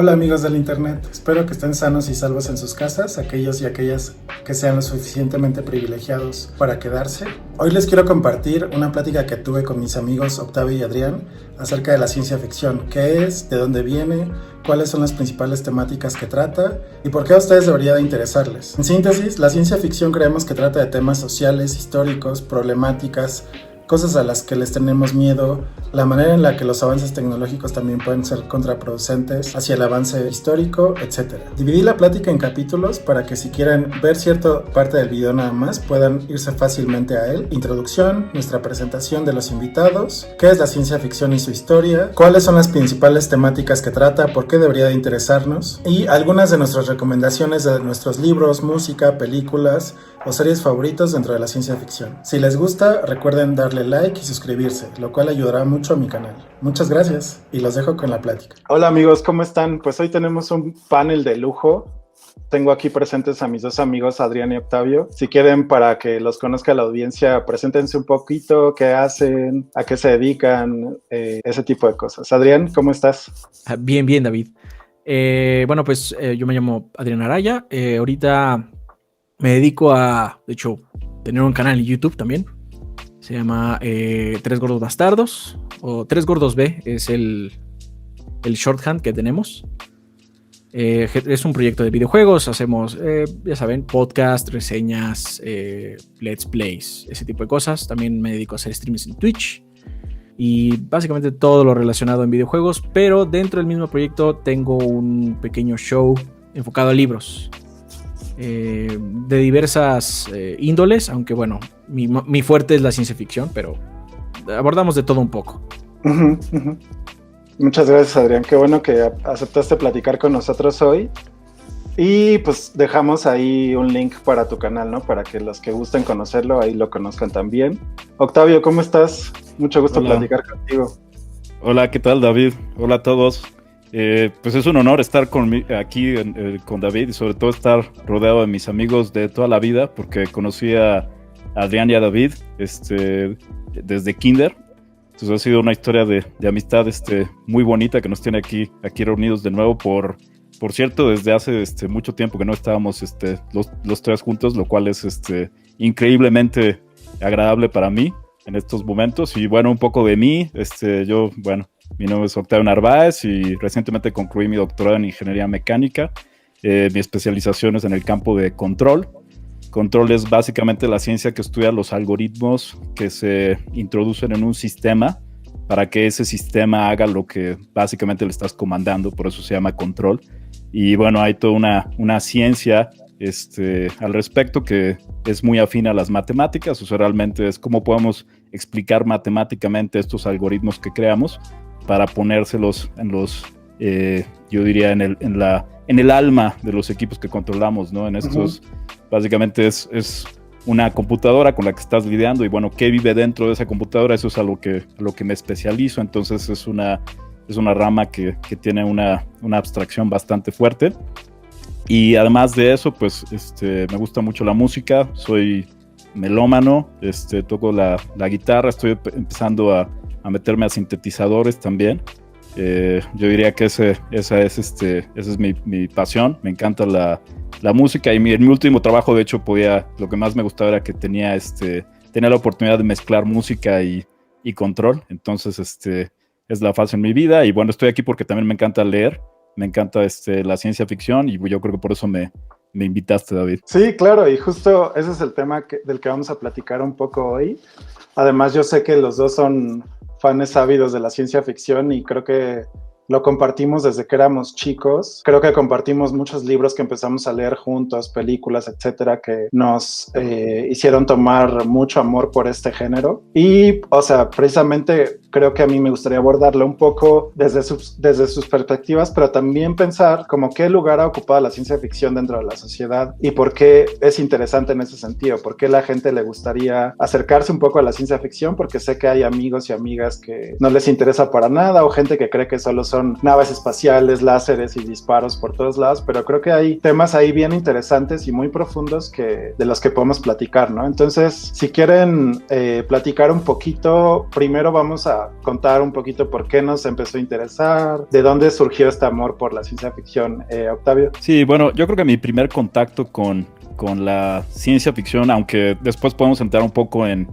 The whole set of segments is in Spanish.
Hola amigos del internet, espero que estén sanos y salvos en sus casas, aquellos y aquellas que sean lo suficientemente privilegiados para quedarse. Hoy les quiero compartir una plática que tuve con mis amigos Octavio y Adrián acerca de la ciencia ficción, qué es, de dónde viene, cuáles son las principales temáticas que trata y por qué a ustedes debería de interesarles. En síntesis, la ciencia ficción creemos que trata de temas sociales, históricos, problemáticas, cosas a las que les tenemos miedo, la manera en la que los avances tecnológicos también pueden ser contraproducentes hacia el avance histórico, etc. Dividí la plática en capítulos para que si quieren ver cierta parte del video nada más, puedan irse fácilmente a él. Introducción, nuestra presentación de los invitados, qué es la ciencia ficción y su historia, cuáles son las principales temáticas que trata, por qué debería de interesarnos, y algunas de nuestras recomendaciones de nuestros libros, música, películas o series favoritos dentro de la ciencia ficción. Si les gusta, recuerden darle like y suscribirse, lo cual ayudará mucho a mi canal. Muchas gracias y los dejo con la plática. Hola amigos, ¿cómo están? Pues hoy tenemos un panel de lujo. Tengo aquí presentes a mis dos amigos, Adrián y Octavio. Si quieren, para que los conozca la audiencia, preséntense un poquito, qué hacen, a qué se dedican, ese tipo de cosas. Adrián, ¿cómo estás? Bien, David. Yo me llamo Adrián Araya. Ahorita me dedico a, de hecho, tener un canal en YouTube también. Se llama Tres Gordos Bastardos, o Tres Gordos B, es el shorthand que tenemos. Es un proyecto de videojuegos, hacemos, ya saben, podcast, reseñas, let's plays, ese tipo de cosas. También me dedico a hacer streams en Twitch y básicamente todo lo relacionado en videojuegos, pero dentro del mismo proyecto tengo un pequeño show enfocado a libros. De diversas índoles, aunque bueno, mi fuerte es la ciencia ficción, pero abordamos de todo un poco. Muchas gracias, Adrián, qué bueno que aceptaste platicar con nosotros hoy. Y pues dejamos ahí un link para tu canal, ¿no? Para que los que gusten conocerlo, ahí lo conozcan también. Octavio, ¿cómo estás? Mucho gusto platicar contigo. Hola, ¿qué tal, David? Hola a todos. Pues es un honor estar aquí con David y sobre todo estar rodeado de mis amigos de toda la vida, porque conocí a Adrián y a David desde kinder. Entonces ha sido una historia de amistad muy bonita que nos tiene aquí reunidos de nuevo. Por cierto, desde hace mucho tiempo que no estábamos los tres juntos, lo cual es increíblemente agradable para mí en estos momentos. Y bueno, un poco de mí, mi nombre es Octavio Narváez y recientemente concluí mi doctorado en Ingeniería Mecánica. Mi especialización es en el campo de control. Control es básicamente la ciencia que estudia los algoritmos que se introducen en un sistema para que ese sistema haga lo que básicamente le estás comandando, por eso se llama control. Y bueno, hay toda una ciencia al respecto que es muy afín a las matemáticas, o sea, realmente es cómo podemos explicar matemáticamente estos algoritmos que creamos para ponérselos en los, yo diría, en el alma de los equipos que controlamos, ¿no? En estos, básicamente es una computadora con la que estás lidiando y bueno, ¿qué vive dentro de esa computadora? Eso es a lo que me especializo, entonces es una rama que tiene una abstracción bastante fuerte. Y además de eso, pues me gusta mucho la música, soy melómano, toco la guitarra, estoy empezando a meterme a sintetizadores también. Yo diría que esa es mi pasión. Me encanta la música y en mi último trabajo, de hecho, lo que más me gustaba era que tenía la oportunidad de mezclar música y control. Entonces, es la fase en mi vida y bueno, estoy aquí porque también me encanta leer, me encanta la ciencia ficción y yo creo que por eso me invitaste, David. Sí, claro, y justo ese es el tema del que vamos a platicar un poco hoy. Además, yo sé que los dos son fans ávidos de la ciencia ficción y creo que lo compartimos desde que éramos chicos. Creo que compartimos muchos libros que empezamos a leer juntos, películas, etcétera, que nos hicieron tomar mucho amor por este género. Y, o sea, precisamente creo que a mí me gustaría abordarlo un poco desde sus perspectivas, pero también pensar como qué lugar ha ocupado la ciencia ficción dentro de la sociedad y por qué es interesante en ese sentido, por qué la gente le gustaría acercarse un poco a la ciencia ficción, porque sé que hay amigos y amigas que no les interesa para nada o gente que cree que solo son son naves espaciales, láseres y disparos por todos lados, pero creo que hay temas ahí bien interesantes y muy profundos de los que podemos platicar, ¿no? Entonces, si quieren platicar un poquito, primero vamos a contar un poquito por qué nos empezó a interesar, de dónde surgió este amor por la ciencia ficción, Octavio. Sí, bueno, yo creo que mi primer contacto con la ciencia ficción, aunque después podemos entrar un poco en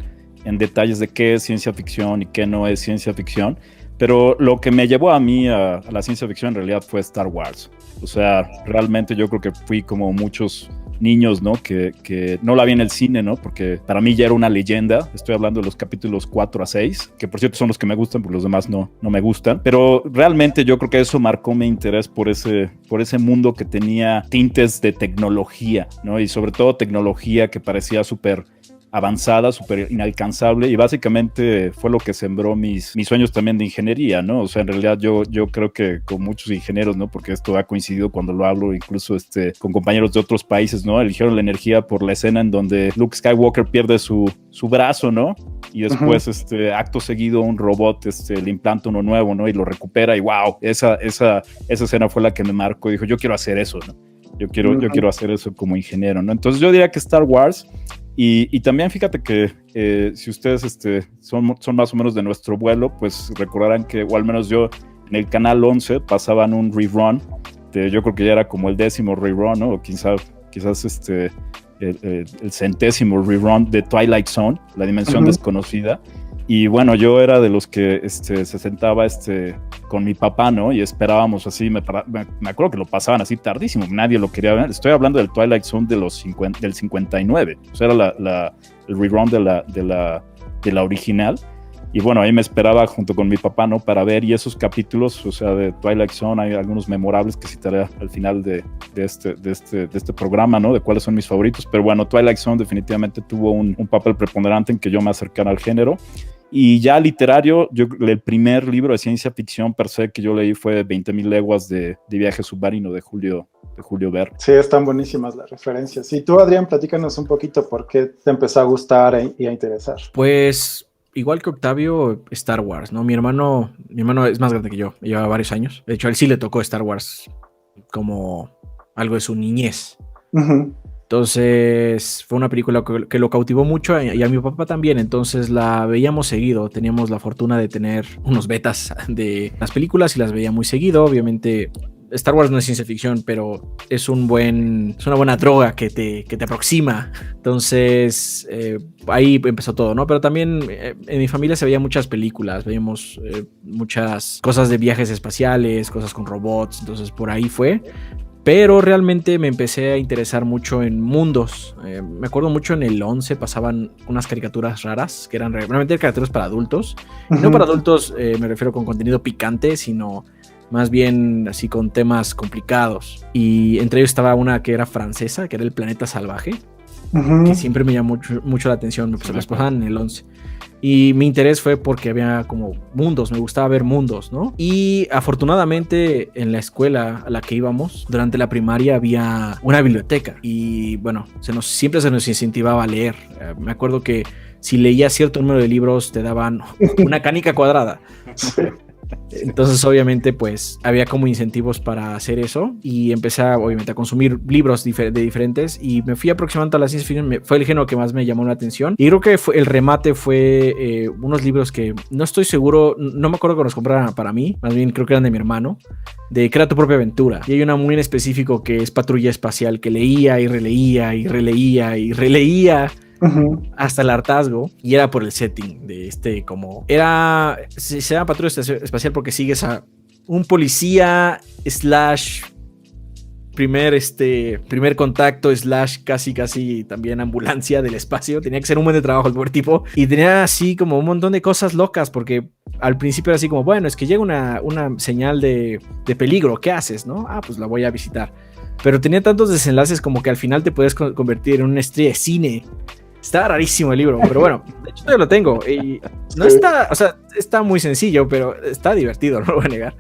detalles de qué es ciencia ficción y qué no es ciencia ficción, pero lo que me llevó a mí a la ciencia ficción en realidad fue Star Wars. O sea, realmente yo creo que fui como muchos niños, ¿no? Que no la vi en el cine, ¿no? Porque para mí ya era una leyenda. Estoy hablando de los capítulos 4 a 6, que por cierto son los que me gustan, porque los demás no me gustan. Pero realmente yo creo que eso marcó mi interés por ese mundo que tenía tintes de tecnología, ¿no? Y sobre todo tecnología que parecía súper avanzada, súper inalcanzable, y básicamente fue lo que sembró mis sueños también de ingeniería, ¿no? O sea, en realidad yo creo que con muchos ingenieros, ¿no? Porque esto ha coincidido cuando lo hablo incluso con compañeros de otros países, ¿no? Eligieron la energía por la escena en donde Luke Skywalker pierde su brazo, ¿no? Y después, acto seguido, un robot le implanta uno nuevo, ¿no? Y lo recupera, y wow, esa escena fue la que me marcó. Dijo, yo quiero hacer eso, ¿no? Yo quiero hacer eso como ingeniero, ¿no? Entonces yo diría que Star Wars. Y también fíjate que si ustedes son más o menos de nuestro vuelo, pues recordarán que, o al menos yo, en el canal 11 pasaban un rerun, yo creo que ya era como el 10º rerun, ¿no? O quizás el 100º rerun de Twilight Zone, La Dimensión Desconocida. Y bueno, yo era de los que se sentaba con mi papá, ¿no? Y esperábamos así, me acuerdo que lo pasaban así tardísimo, nadie lo quería ver. Estoy hablando del Twilight Zone del 59, o sea, era el rerun de la original. Y bueno, ahí me esperaba junto con mi papá, ¿no? Para ver, y esos capítulos, o sea, de Twilight Zone, hay algunos memorables que citaré al final de este programa, ¿no? De cuáles son mis favoritos. Pero bueno, Twilight Zone definitivamente tuvo un papel preponderante en que yo me acercara al género. Y ya literario, el primer libro de ciencia ficción per se que yo leí fue 20.000 leguas de viaje submarino de Julio Verne. Sí, están buenísimas las referencias. Y tú, Adrián, platícanos un poquito por qué te empezó a gustar y a interesar. Pues igual que Octavio, Star Wars, ¿no? Mi hermano es más grande que yo, lleva varios años. De hecho, a él sí le tocó Star Wars como algo de su niñez. Entonces fue una película que lo cautivó mucho y a mi papá también, entonces la veíamos seguido, teníamos la fortuna de tener unos betas de las películas y las veía muy seguido. Obviamente Star Wars no es ciencia ficción, pero es una buena droga que te aproxima. Entonces ahí empezó todo, ¿no? Pero también en mi familia se veían muchas películas, veíamos muchas cosas de viajes espaciales, cosas con robots, entonces por ahí fue. Pero realmente me empecé a interesar mucho en mundos. Me acuerdo mucho en el 11 pasaban unas caricaturas raras, que eran realmente caricaturas para adultos. No para adultos me refiero con contenido picante, sino más bien así con temas complicados. Y entre ellos estaba una que era francesa, que era El Planeta Salvaje, que siempre me llamó mucho la atención. Me las pasaban en el 11. Y mi interés fue porque había como mundos, me gustaba ver mundos, ¿no? Y afortunadamente en la escuela a la que íbamos, durante la primaria había una biblioteca. Y bueno, siempre se nos incentivaba a leer. Me acuerdo que si leías cierto número de libros te daban una canica cuadrada. Entonces obviamente pues había como incentivos para hacer eso y empecé obviamente a consumir libros de diferentes y me fui aproximando a la ciencia ficción. Fue el género que más me llamó la atención y creo que el remate fue unos libros que no estoy seguro, no me acuerdo que los compraran para mí, más bien creo que eran de mi hermano, de Crea tu propia aventura, y hay una muy en específico que es Patrulla Espacial, que leía y releía y releía y releía hasta el hartazgo, y era por el setting de se llama Patrulla Espacial porque sigues a un policía / primer contacto / casi también ambulancia del espacio. Tenía que ser un buen de trabajo el pobre tipo, y tenía así como un montón de cosas locas, porque al principio era así como, bueno, es que llega una señal de peligro, ¿qué haces? ¿No? Pues la voy a visitar. Pero tenía tantos desenlaces como que al final te puedes convertir en una estrella de cine. Está rarísimo el libro, pero bueno, de hecho yo lo tengo y no está, o sea, está muy sencillo, pero está divertido, no lo voy a negar.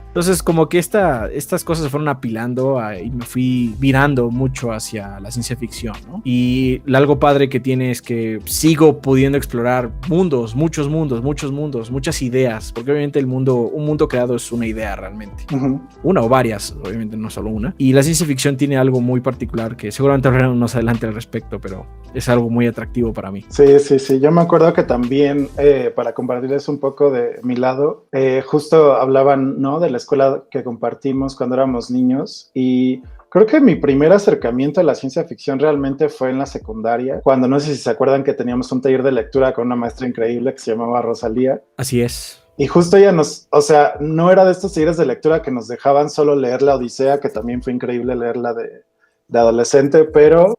Entonces, como que estas cosas se fueron apilando y me fui virando mucho hacia la ciencia ficción, ¿no? Y algo padre que tiene es que sigo pudiendo explorar mundos, muchas ideas, porque obviamente un mundo creado es una idea realmente. Uh-huh. Una o varias, obviamente no solo una. Y la ciencia ficción tiene algo muy particular que seguramente hablaremos más adelante al respecto, pero es algo muy atractivo para mí. Sí. Yo me acuerdo que también, para compartirles un poco de mi lado, justo hablaban, ¿no?, de la escuela que compartimos cuando éramos niños, y creo que mi primer acercamiento a la ciencia ficción realmente fue en la secundaria, cuando no sé si se acuerdan que teníamos un taller de lectura con una maestra increíble que se llamaba Rosalía. Así es. Y justo ella no era de estos talleres de lectura que nos dejaban solo leer la Odisea, que también fue increíble leerla de adolescente, pero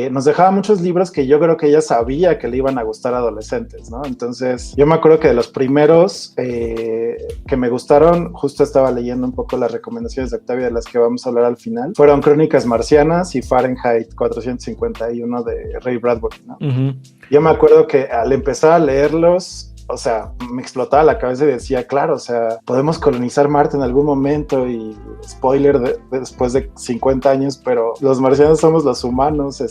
nos dejaba muchos libros que yo creo que ella sabía que le iban a gustar a adolescentes, ¿no? Entonces, yo me acuerdo que de los primeros que me gustaron, justo estaba leyendo un poco las recomendaciones de Octavia de las que vamos a hablar al final, fueron Crónicas Marcianas y Fahrenheit 451 de Ray Bradbury, ¿no? Uh-huh. Yo me acuerdo que al empezar a leerlos, o sea, me explotaba la cabeza y decía, claro, o sea, podemos colonizar Marte en algún momento, y spoiler, después de 50 años, pero los marcianos somos los humanos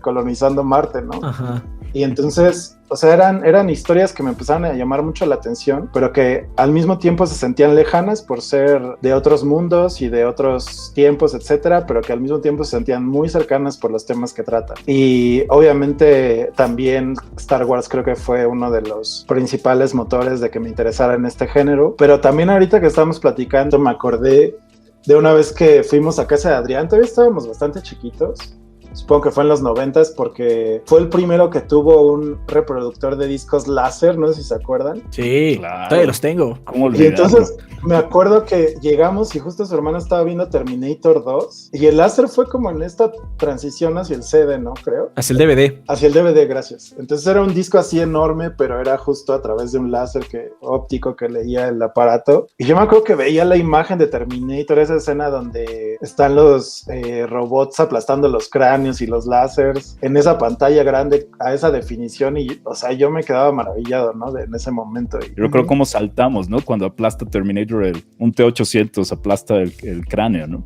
colonizando Marte, ¿no? Ajá. Y entonces, o sea, eran historias que me empezaron a llamar mucho la atención, pero que al mismo tiempo se sentían lejanas por ser de otros mundos y de otros tiempos, etcétera, pero que al mismo tiempo se sentían muy cercanas por los temas que tratan. Y obviamente también Star Wars creo que fue uno de los principales motores de que me interesara en este género, pero también ahorita que estamos platicando me acordé de una vez que fuimos a casa de Adrián. Todavía estábamos bastante chiquitos. Supongo que fue en los 90s, porque fue el primero que tuvo un reproductor de discos láser, no sé si se acuerdan. Sí, claro. Todavía los tengo. ¿Cómo olvidarlo? Y entonces me acuerdo que llegamos y justo su hermano estaba viendo Terminator 2, y el láser fue como en esta transición hacia el CD, ¿no? Creo. Hacia el DVD. Hacia el DVD, gracias. Entonces era un disco así enorme, pero era justo a través de un láser óptico que leía el aparato. Y yo me acuerdo que veía la imagen de Terminator, esa escena donde están los robots aplastando los cráneos y los láseres en esa pantalla grande a esa definición, y o sea, yo me quedaba maravillado, ¿no? En ese momento. Yo creo cómo saltamos, ¿no? Cuando aplasta Terminator, un T-800 aplasta el cráneo, ¿no?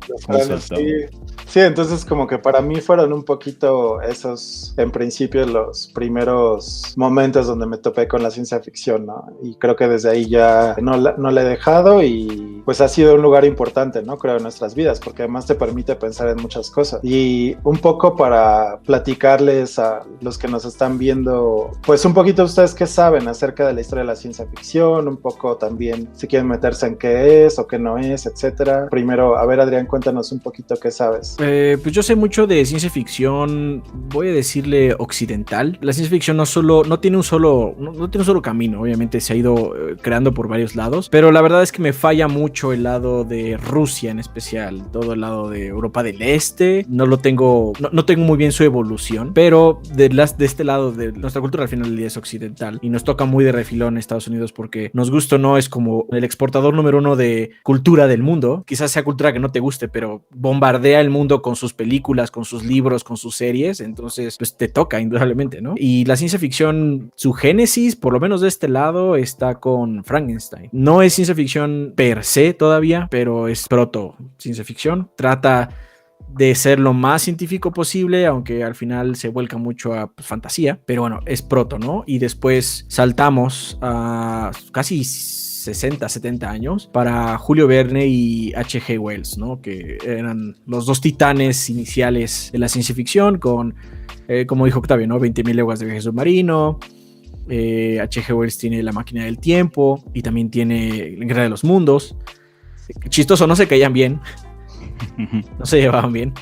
Sí, entonces como que para mí fueron un poquito esos, en principio, los primeros momentos donde me topé con la ciencia ficción, ¿no? Y creo que desde ahí ya no la he dejado, y pues ha sido un lugar importante, ¿no? Creo en nuestras vidas, porque además te permite pensar en muchas cosas. Y un poco para platicarles a los que nos están viendo, pues un poquito ustedes qué saben acerca de la historia de la ciencia ficción, un poco también si quieren meterse en qué es o qué no es, etcétera. Primero, a ver, Adrián, cuéntanos un poquito qué sabes. Pues yo sé mucho de ciencia ficción, voy a decirle occidental. La ciencia ficción no tiene un solo camino, obviamente se ha ido creando por varios lados, pero la verdad es que me falla mucho el lado de Rusia en especial, todo el lado de Europa del Este, no tengo muy bien su evolución, pero de este lado de nuestra cultura al final del día es occidental, y nos toca muy de refilón Estados Unidos, porque nos gusta o no es como el exportador número uno de cultura del mundo. Quizás sea cultura que no te guste, pero bombardea el mundo con sus películas, con sus libros, con sus series, entonces pues te toca indudablemente, ¿no? Y la ciencia ficción, su génesis, por lo menos de este lado, está con Frankenstein. No es ciencia ficción per se todavía, pero es proto ciencia ficción. Trata de ser lo más científico posible, aunque al final se vuelca mucho a fantasía, pero bueno, es proto, ¿no? Y después saltamos a casi 60, 70 años para Julio Verne y H.G. Wells, ¿no? Que eran los dos titanes iniciales de la ciencia ficción, con, como dijo Octavio, ¿no? 20.000 leguas de viaje submarino. H.G. Wells tiene La máquina del tiempo y también tiene La guerra de los mundos. Chistoso, no se caían bien. No se llevaban bien,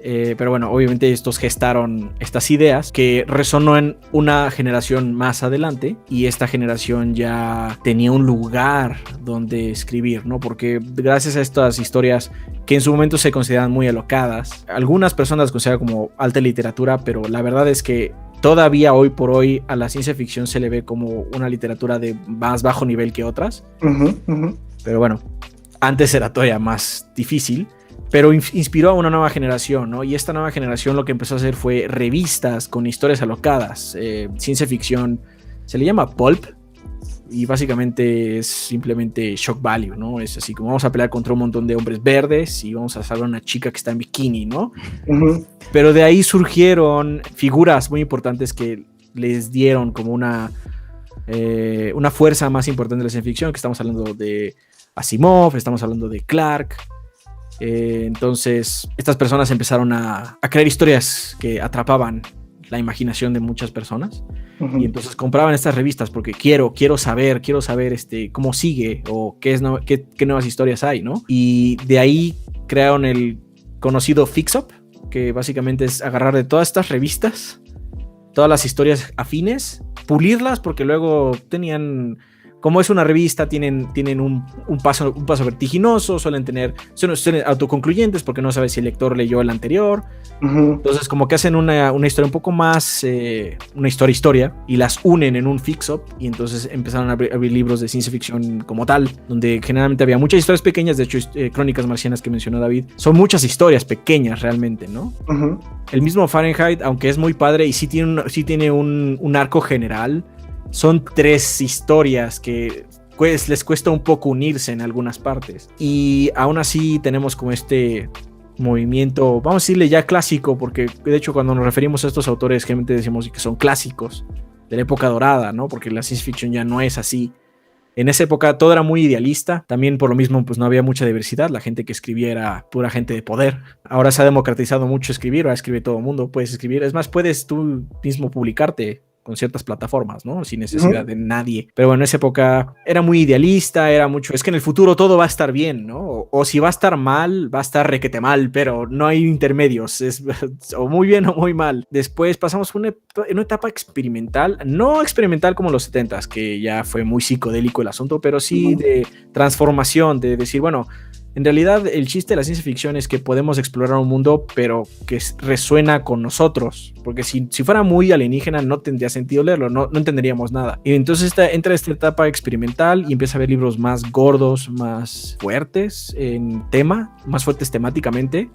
pero bueno, obviamente estos gestaron estas ideas que resonó en una generación más adelante, y esta generación ya tenía un lugar donde escribir, ¿no? Porque gracias a estas historias que en su momento se consideraban muy alocadas, algunas personas las consideran como alta literatura, pero la verdad es que todavía hoy por hoy a la ciencia ficción se le ve como una literatura de más bajo nivel que otras. Pero bueno, antes era todavía más difícil, pero inspiró a una nueva generación, ¿no? Y esta nueva generación lo que empezó a hacer fue revistas con historias alocadas, ciencia ficción, se le llama pulp, y básicamente es simplemente shock value, ¿no? Es así como vamos a pelear contra un montón de hombres verdes y vamos a salvar a una chica que está en bikini, ¿no? Uh-huh. Pero de ahí surgieron figuras muy importantes que les dieron como una fuerza más importante de la ciencia ficción, que estamos hablando de Asimov, estamos hablando de Clarke. Entonces estas personas empezaron a crear historias que atrapaban la imaginación de muchas personas. Uh-huh. Y entonces compraban estas revistas porque quiero saber cómo sigue o qué nuevas historias hay, ¿no? Y de ahí crearon el conocido Fix-Up, que básicamente es agarrar de todas estas revistas todas las historias afines, pulirlas, porque luego tenían, como es una revista, tienen un paso vertiginoso, suelen autoconcluyentes porque no sabes si el lector leyó el anterior. Uh-huh. Entonces como que hacen una historia un poco más, una historia, y las unen en un fix-up, y entonces empezaron a abrir libros de ciencia ficción como tal, donde generalmente había muchas historias pequeñas. De hecho, Crónicas Marcianas que mencionó David, son muchas historias pequeñas realmente, ¿no? Uh-huh. El mismo Fahrenheit, aunque es muy padre y sí tiene un arco general, son 3 historias que pues les cuesta un poco unirse en algunas partes. Y aún así tenemos como este movimiento, vamos a decirle ya clásico, porque de hecho cuando nos referimos a estos autores generalmente decimos que son clásicos de la época dorada, ¿no? Porque la ciencia ficción ya no es así. En esa época todo era muy idealista, también por lo mismo pues no había mucha diversidad, la gente que escribía era pura gente de poder. Ahora se ha democratizado mucho escribir, ahora escribe todo el mundo, puedes escribir, es más, puedes tú mismo publicarte con ciertas plataformas, ¿no? Sin necesidad de nadie. Pero bueno, en esa época era muy idealista, era mucho, es que en el futuro todo va a estar bien, ¿no? O si va a estar mal, va a estar requete mal, pero no hay intermedios, es o muy bien o muy mal. Después pasamos una etapa experimental, no experimental como los 70s, que ya fue muy psicodélico el asunto, pero sí de transformación, de decir, bueno, en realidad el chiste de la ciencia ficción es que podemos explorar un mundo, pero que resuena con nosotros, porque si fuera muy alienígena no tendría sentido leerlo, no entenderíamos nada. Y entonces entra esta etapa experimental y empieza a ver libros más gordos, más fuertes en tema, más fuertes temáticamente,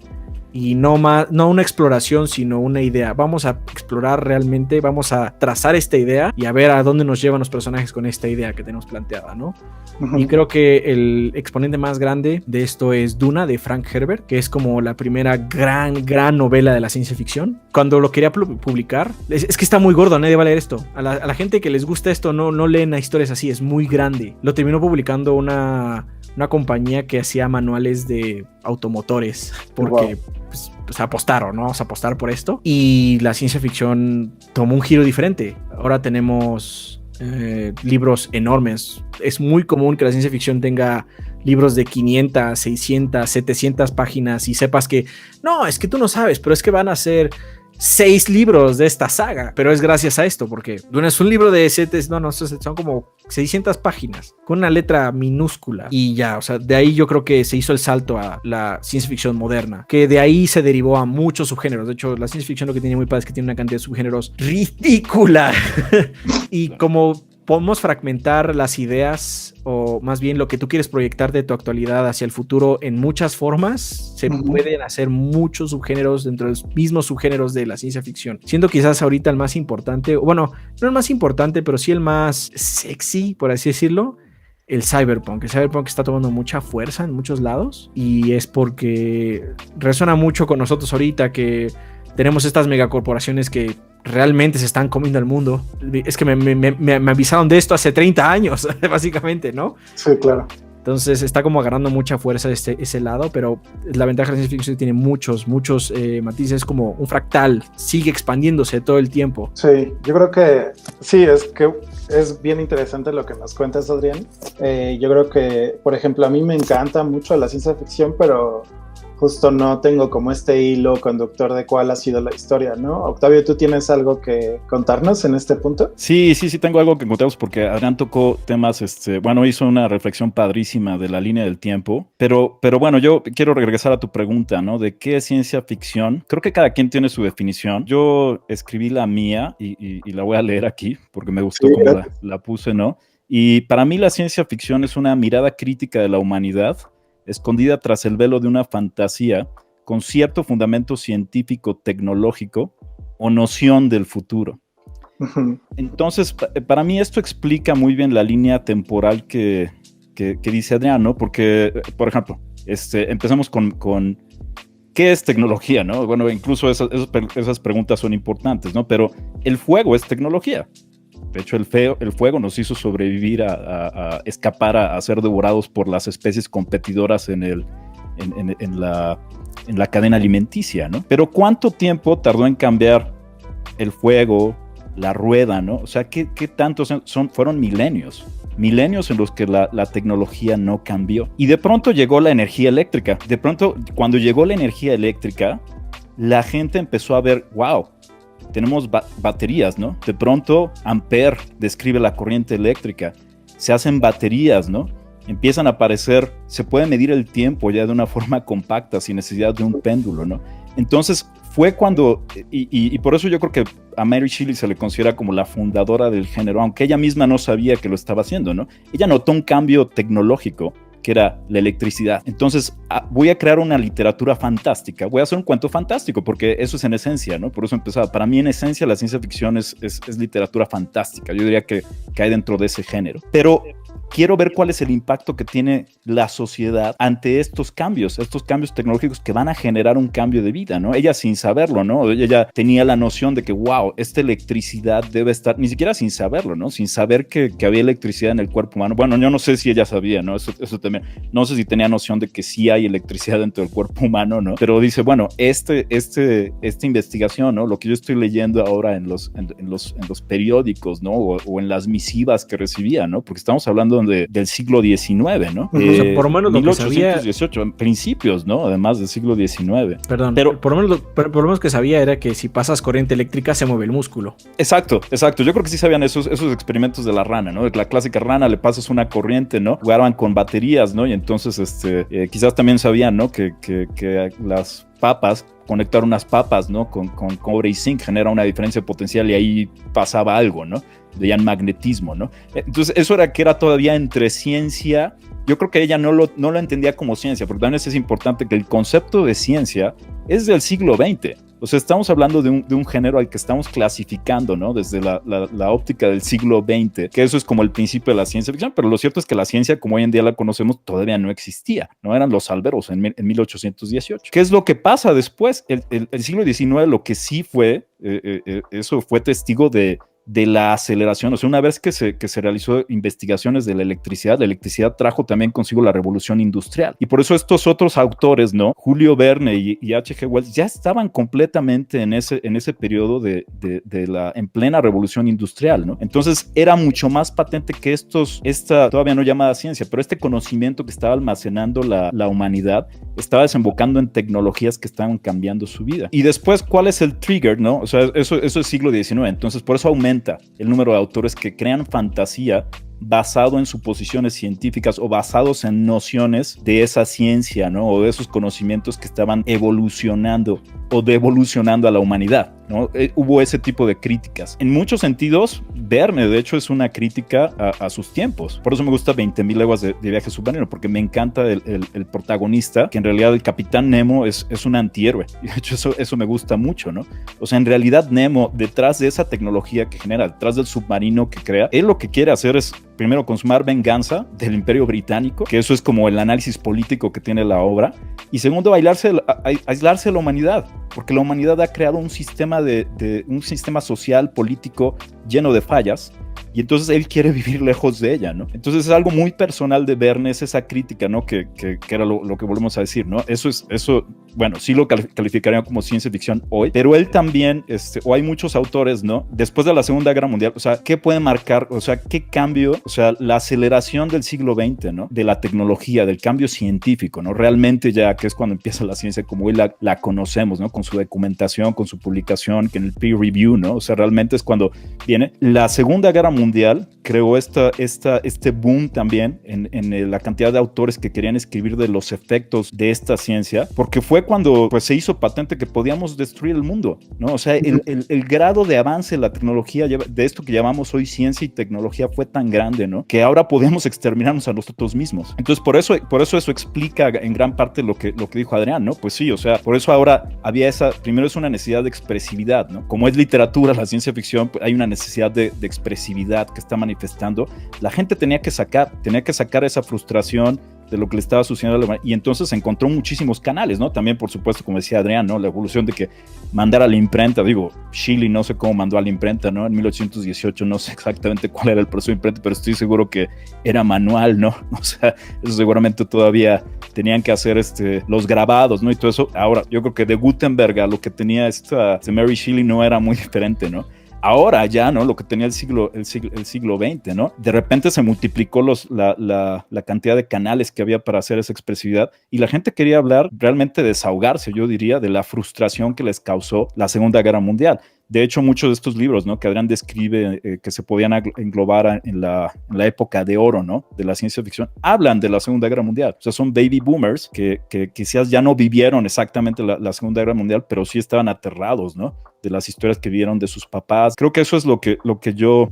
y no una exploración, sino una idea. Vamos a explorar realmente, vamos a trazar esta idea y a ver a dónde nos llevan los personajes con esta idea que tenemos planteada, ¿no? Uh-huh. Y creo que el exponente más grande de esto es Duna, de Frank Herbert, que es como la primera gran novela de la ciencia ficción. Cuando lo quería publicar, es que está muy gordo, nadie va a leer esto. A la gente que les gusta esto no leen a historias así, es muy grande. Lo terminó publicando una compañía que hacía manuales de automotores, porque pues apostaron, ¿no? Vamos a apostar por esto. Y la ciencia ficción tomó un giro diferente. Ahora tenemos libros enormes. Es muy común que la ciencia ficción tenga libros de 500, 600, 700 páginas y sepas que, no, es que tú no sabes, pero es que van a ser 6 libros de esta saga, pero es gracias a esto, porque Duna es un libro de son como 600 páginas, con una letra minúscula, y ya, o sea, de ahí yo creo que se hizo el salto a la ciencia ficción moderna, que de ahí se derivó a muchos subgéneros. De hecho, la ciencia ficción lo que tiene muy padre es que tiene una cantidad de subgéneros ridícula, y como podemos fragmentar las ideas, o más bien lo que tú quieres proyectar de tu actualidad hacia el futuro en muchas formas, se pueden hacer muchos subgéneros dentro de los mismos subgéneros de la ciencia ficción. Siendo quizás ahorita el más importante, bueno, no el más importante, pero sí el más sexy, por así decirlo, el cyberpunk. El cyberpunk está tomando mucha fuerza en muchos lados, y es porque resuena mucho con nosotros ahorita, que tenemos estas megacorporaciones que realmente se están comiendo el mundo. Es que me avisaron de esto hace 30 años, básicamente, ¿no? Sí, claro. Entonces está como agarrando mucha fuerza ese lado, pero la ventaja de la ciencia ficción tiene muchos matices, como un fractal, sigue expandiéndose todo el tiempo. Sí, yo creo que sí, es bien interesante lo que nos cuentas, Adrián. Yo creo que, por ejemplo, a mí me encanta mucho la ciencia ficción, pero justo no tengo como este hilo conductor de cuál ha sido la historia, ¿no? Octavio, ¿tú tienes algo que contarnos en este punto? Sí, tengo algo que contarnos, porque Adrián tocó temas, hizo una reflexión padrísima de la línea del tiempo, pero bueno, yo quiero regresar a tu pregunta, ¿no? ¿De qué es ciencia ficción? Creo que cada quien tiene su definición. Yo escribí la mía y la voy a leer aquí, porque me gustó cómo la puse, ¿no? Y para mí la ciencia ficción es una mirada crítica de la humanidad, escondida tras el velo de una fantasía con cierto fundamento científico, tecnológico o noción del futuro. Entonces, para mí esto explica muy bien la línea temporal que dice Adrián, ¿no? Porque, por ejemplo, empezamos con ¿qué es tecnología, no? Bueno, incluso esas preguntas son importantes, ¿no? Pero el fuego es tecnología. De hecho, el fuego nos hizo sobrevivir a escapar a ser devorados por las especies competidoras en la cadena alimenticia, ¿no? Pero ¿cuánto tiempo tardó en cambiar el fuego, la rueda, ¿no? O sea, ¿qué tantos fueron milenios en los que la tecnología no cambió? Y de pronto llegó la energía eléctrica. De pronto, cuando llegó la energía eléctrica, la gente empezó a ver, wow, tenemos baterías, ¿no? De pronto, Ampere describe la corriente eléctrica. Se hacen baterías, ¿no? Empiezan a aparecer, se puede medir el tiempo ya de una forma compacta, sin necesidad de un péndulo, ¿no? Entonces, fue cuando, y por eso yo creo que a Mary Shelley se le considera como la fundadora del género, aunque ella misma no sabía que lo estaba haciendo, ¿no? Ella notó un cambio tecnológico, que era la electricidad. Entonces, voy a crear una literatura fantástica, voy a hacer un cuento fantástico, porque eso es en esencia, ¿no? Por eso empezaba. Para mí, en esencia, la ciencia ficción es literatura fantástica. Yo diría que cae dentro de ese género. Pero quiero ver cuál es el impacto que tiene la sociedad ante estos cambios tecnológicos que van a generar un cambio de vida, ¿no? Ella sin saberlo, ¿no? Ella tenía la noción de que, wow, esta electricidad debe estar, ni siquiera sin saberlo, ¿no? Sin saber que había electricidad en el cuerpo humano. Bueno, yo no sé si ella sabía, ¿no? Eso también. No sé si tenía noción de que sí hay electricidad dentro del cuerpo humano, ¿no? Pero dice, bueno, esta investigación, ¿no? Lo que yo estoy leyendo ahora en los periódicos, ¿no? O en las misivas que recibía, ¿no? Porque estamos hablando del siglo XIX, ¿no? O sea, por lo menos lo que sabía... 1818, principios, ¿no? Además del siglo XIX. Perdón, pero por lo menos que sabía era que si pasas corriente eléctrica se mueve el músculo. Exacto. Yo creo que sí sabían esos experimentos de la rana, ¿no? De la clásica rana, le pasas una corriente, ¿no? Jugaban con baterías, ¿no? Y entonces, quizás también sabían, ¿no? Que las papas, conectar unas papas, ¿no? Con cobre y zinc genera una diferencia potencial y ahí pasaba algo, ¿no? Veían magnetismo, ¿no? Entonces, eso era todavía entre ciencia. Yo creo que ella no lo entendía como ciencia, porque también es importante que el concepto de ciencia es del siglo XX. O sea, estamos hablando de un género al que estamos clasificando, ¿no? Desde la óptica del siglo XX, que eso es como el principio de la ciencia ficción, pero lo cierto es que la ciencia, como hoy en día la conocemos, todavía no existía, ¿no? Eran los álvaros en 1818. ¿Qué es lo que pasa después? El siglo XIX, lo que sí fue, eso fue testigo de la aceleración. O sea, una vez que se realizó investigaciones de la electricidad trajo también consigo la revolución industrial. Y por eso estos otros autores, ¿no? Julio Verne y H.G. Wells ya estaban completamente en ese periodo en plena revolución industrial, ¿no? Entonces era mucho más patente que esta todavía no llamada ciencia, pero este conocimiento que estaba almacenando la humanidad estaba desembocando en tecnologías que estaban cambiando su vida. Y después, ¿cuál es el trigger, no? O sea, eso es siglo XIX. Entonces, por eso aumenta el número de autores que crean fantasía basado en suposiciones científicas o basados en nociones de esa ciencia, ¿no? O de esos conocimientos que estaban evolucionando o devolucionando a la humanidad, ¿no? Hubo ese tipo de críticas. En muchos sentidos, Verne, de hecho, es una crítica a sus tiempos. Por eso me gusta 20.000 leguas de viaje submarino, porque me encanta el protagonista, que en realidad el Capitán Nemo es un antihéroe. Y de hecho, eso me gusta mucho, ¿no? O sea, en realidad Nemo, detrás de esa tecnología que genera, detrás del submarino que crea, él lo que quiere hacer es primero consumar venganza del Imperio Británico, que eso es como el análisis político que tiene la obra, y segundo, aislarse de la humanidad, porque la humanidad ha creado un sistema un sistema social, político lleno de fallas, y entonces él quiere vivir lejos de ella, ¿no? Entonces es algo muy personal de Verne, es esa crítica, ¿no? Que era lo que volvemos a decir, ¿no? Eso, bueno, sí lo calificaría como ciencia ficción hoy, pero él también, o hay muchos autores, ¿no? Después de la Segunda Guerra Mundial, o sea, ¿qué puede marcar? O sea, ¿qué cambio? O sea, la aceleración del siglo XX, ¿no? De la tecnología, del cambio científico, ¿no? Realmente ya que es cuando empieza la ciencia como hoy la conocemos, ¿no? Con su documentación, con su publicación, que en el peer review, ¿no? O sea, realmente es cuando viene la Segunda Guerra Mundial, creó este boom también en la cantidad de autores que querían escribir de los efectos de esta ciencia, porque fue cuando pues, se hizo patente que podíamos destruir el mundo, ¿no? O sea, el grado de avance de la tecnología, de esto que llamamos hoy ciencia y tecnología, fue tan grande, ¿no? Que ahora podemos exterminarnos a nosotros mismos. Entonces, por eso eso explica en gran parte lo que dijo Adrián, ¿no? Pues sí, o sea, por eso ahora primero es una necesidad de expresividad, ¿no? Como es literatura, la ciencia ficción, hay una necesidad de expresividad que está manifestando. La gente tenía que sacar esa frustración de lo que le estaba sucediendo a la humanidad, y entonces encontró muchísimos canales, ¿no? También, por supuesto, como decía Adrián, ¿no? La evolución de que mandar a la imprenta, digo, Shelley no sé cómo mandó a la imprenta, ¿no? En 1818 no sé exactamente cuál era el proceso de imprenta, pero estoy seguro que era manual, ¿no? O sea, eso seguramente todavía tenían que hacer los grabados, ¿no? Y todo eso. Ahora, yo creo que de Gutenberg a lo que tenía Mary Shelley no era muy diferente, ¿no? Ahora ya, ¿no? Lo que tenía el siglo XX, ¿no? De repente se multiplicó la cantidad de canales que había para hacer esa expresividad, y la gente quería hablar, realmente desahogarse, yo diría, de la frustración que les causó la Segunda Guerra Mundial. De hecho, muchos de estos libros, ¿no? Que Adrián describe que se podían englobar en la época de oro, ¿no? De la ciencia ficción, hablan de la Segunda Guerra Mundial. O sea, son baby boomers que quizás ya no vivieron exactamente la Segunda Guerra Mundial, pero sí estaban aterrados, ¿no? De las historias que vieron de sus papás. Creo que eso es lo que yo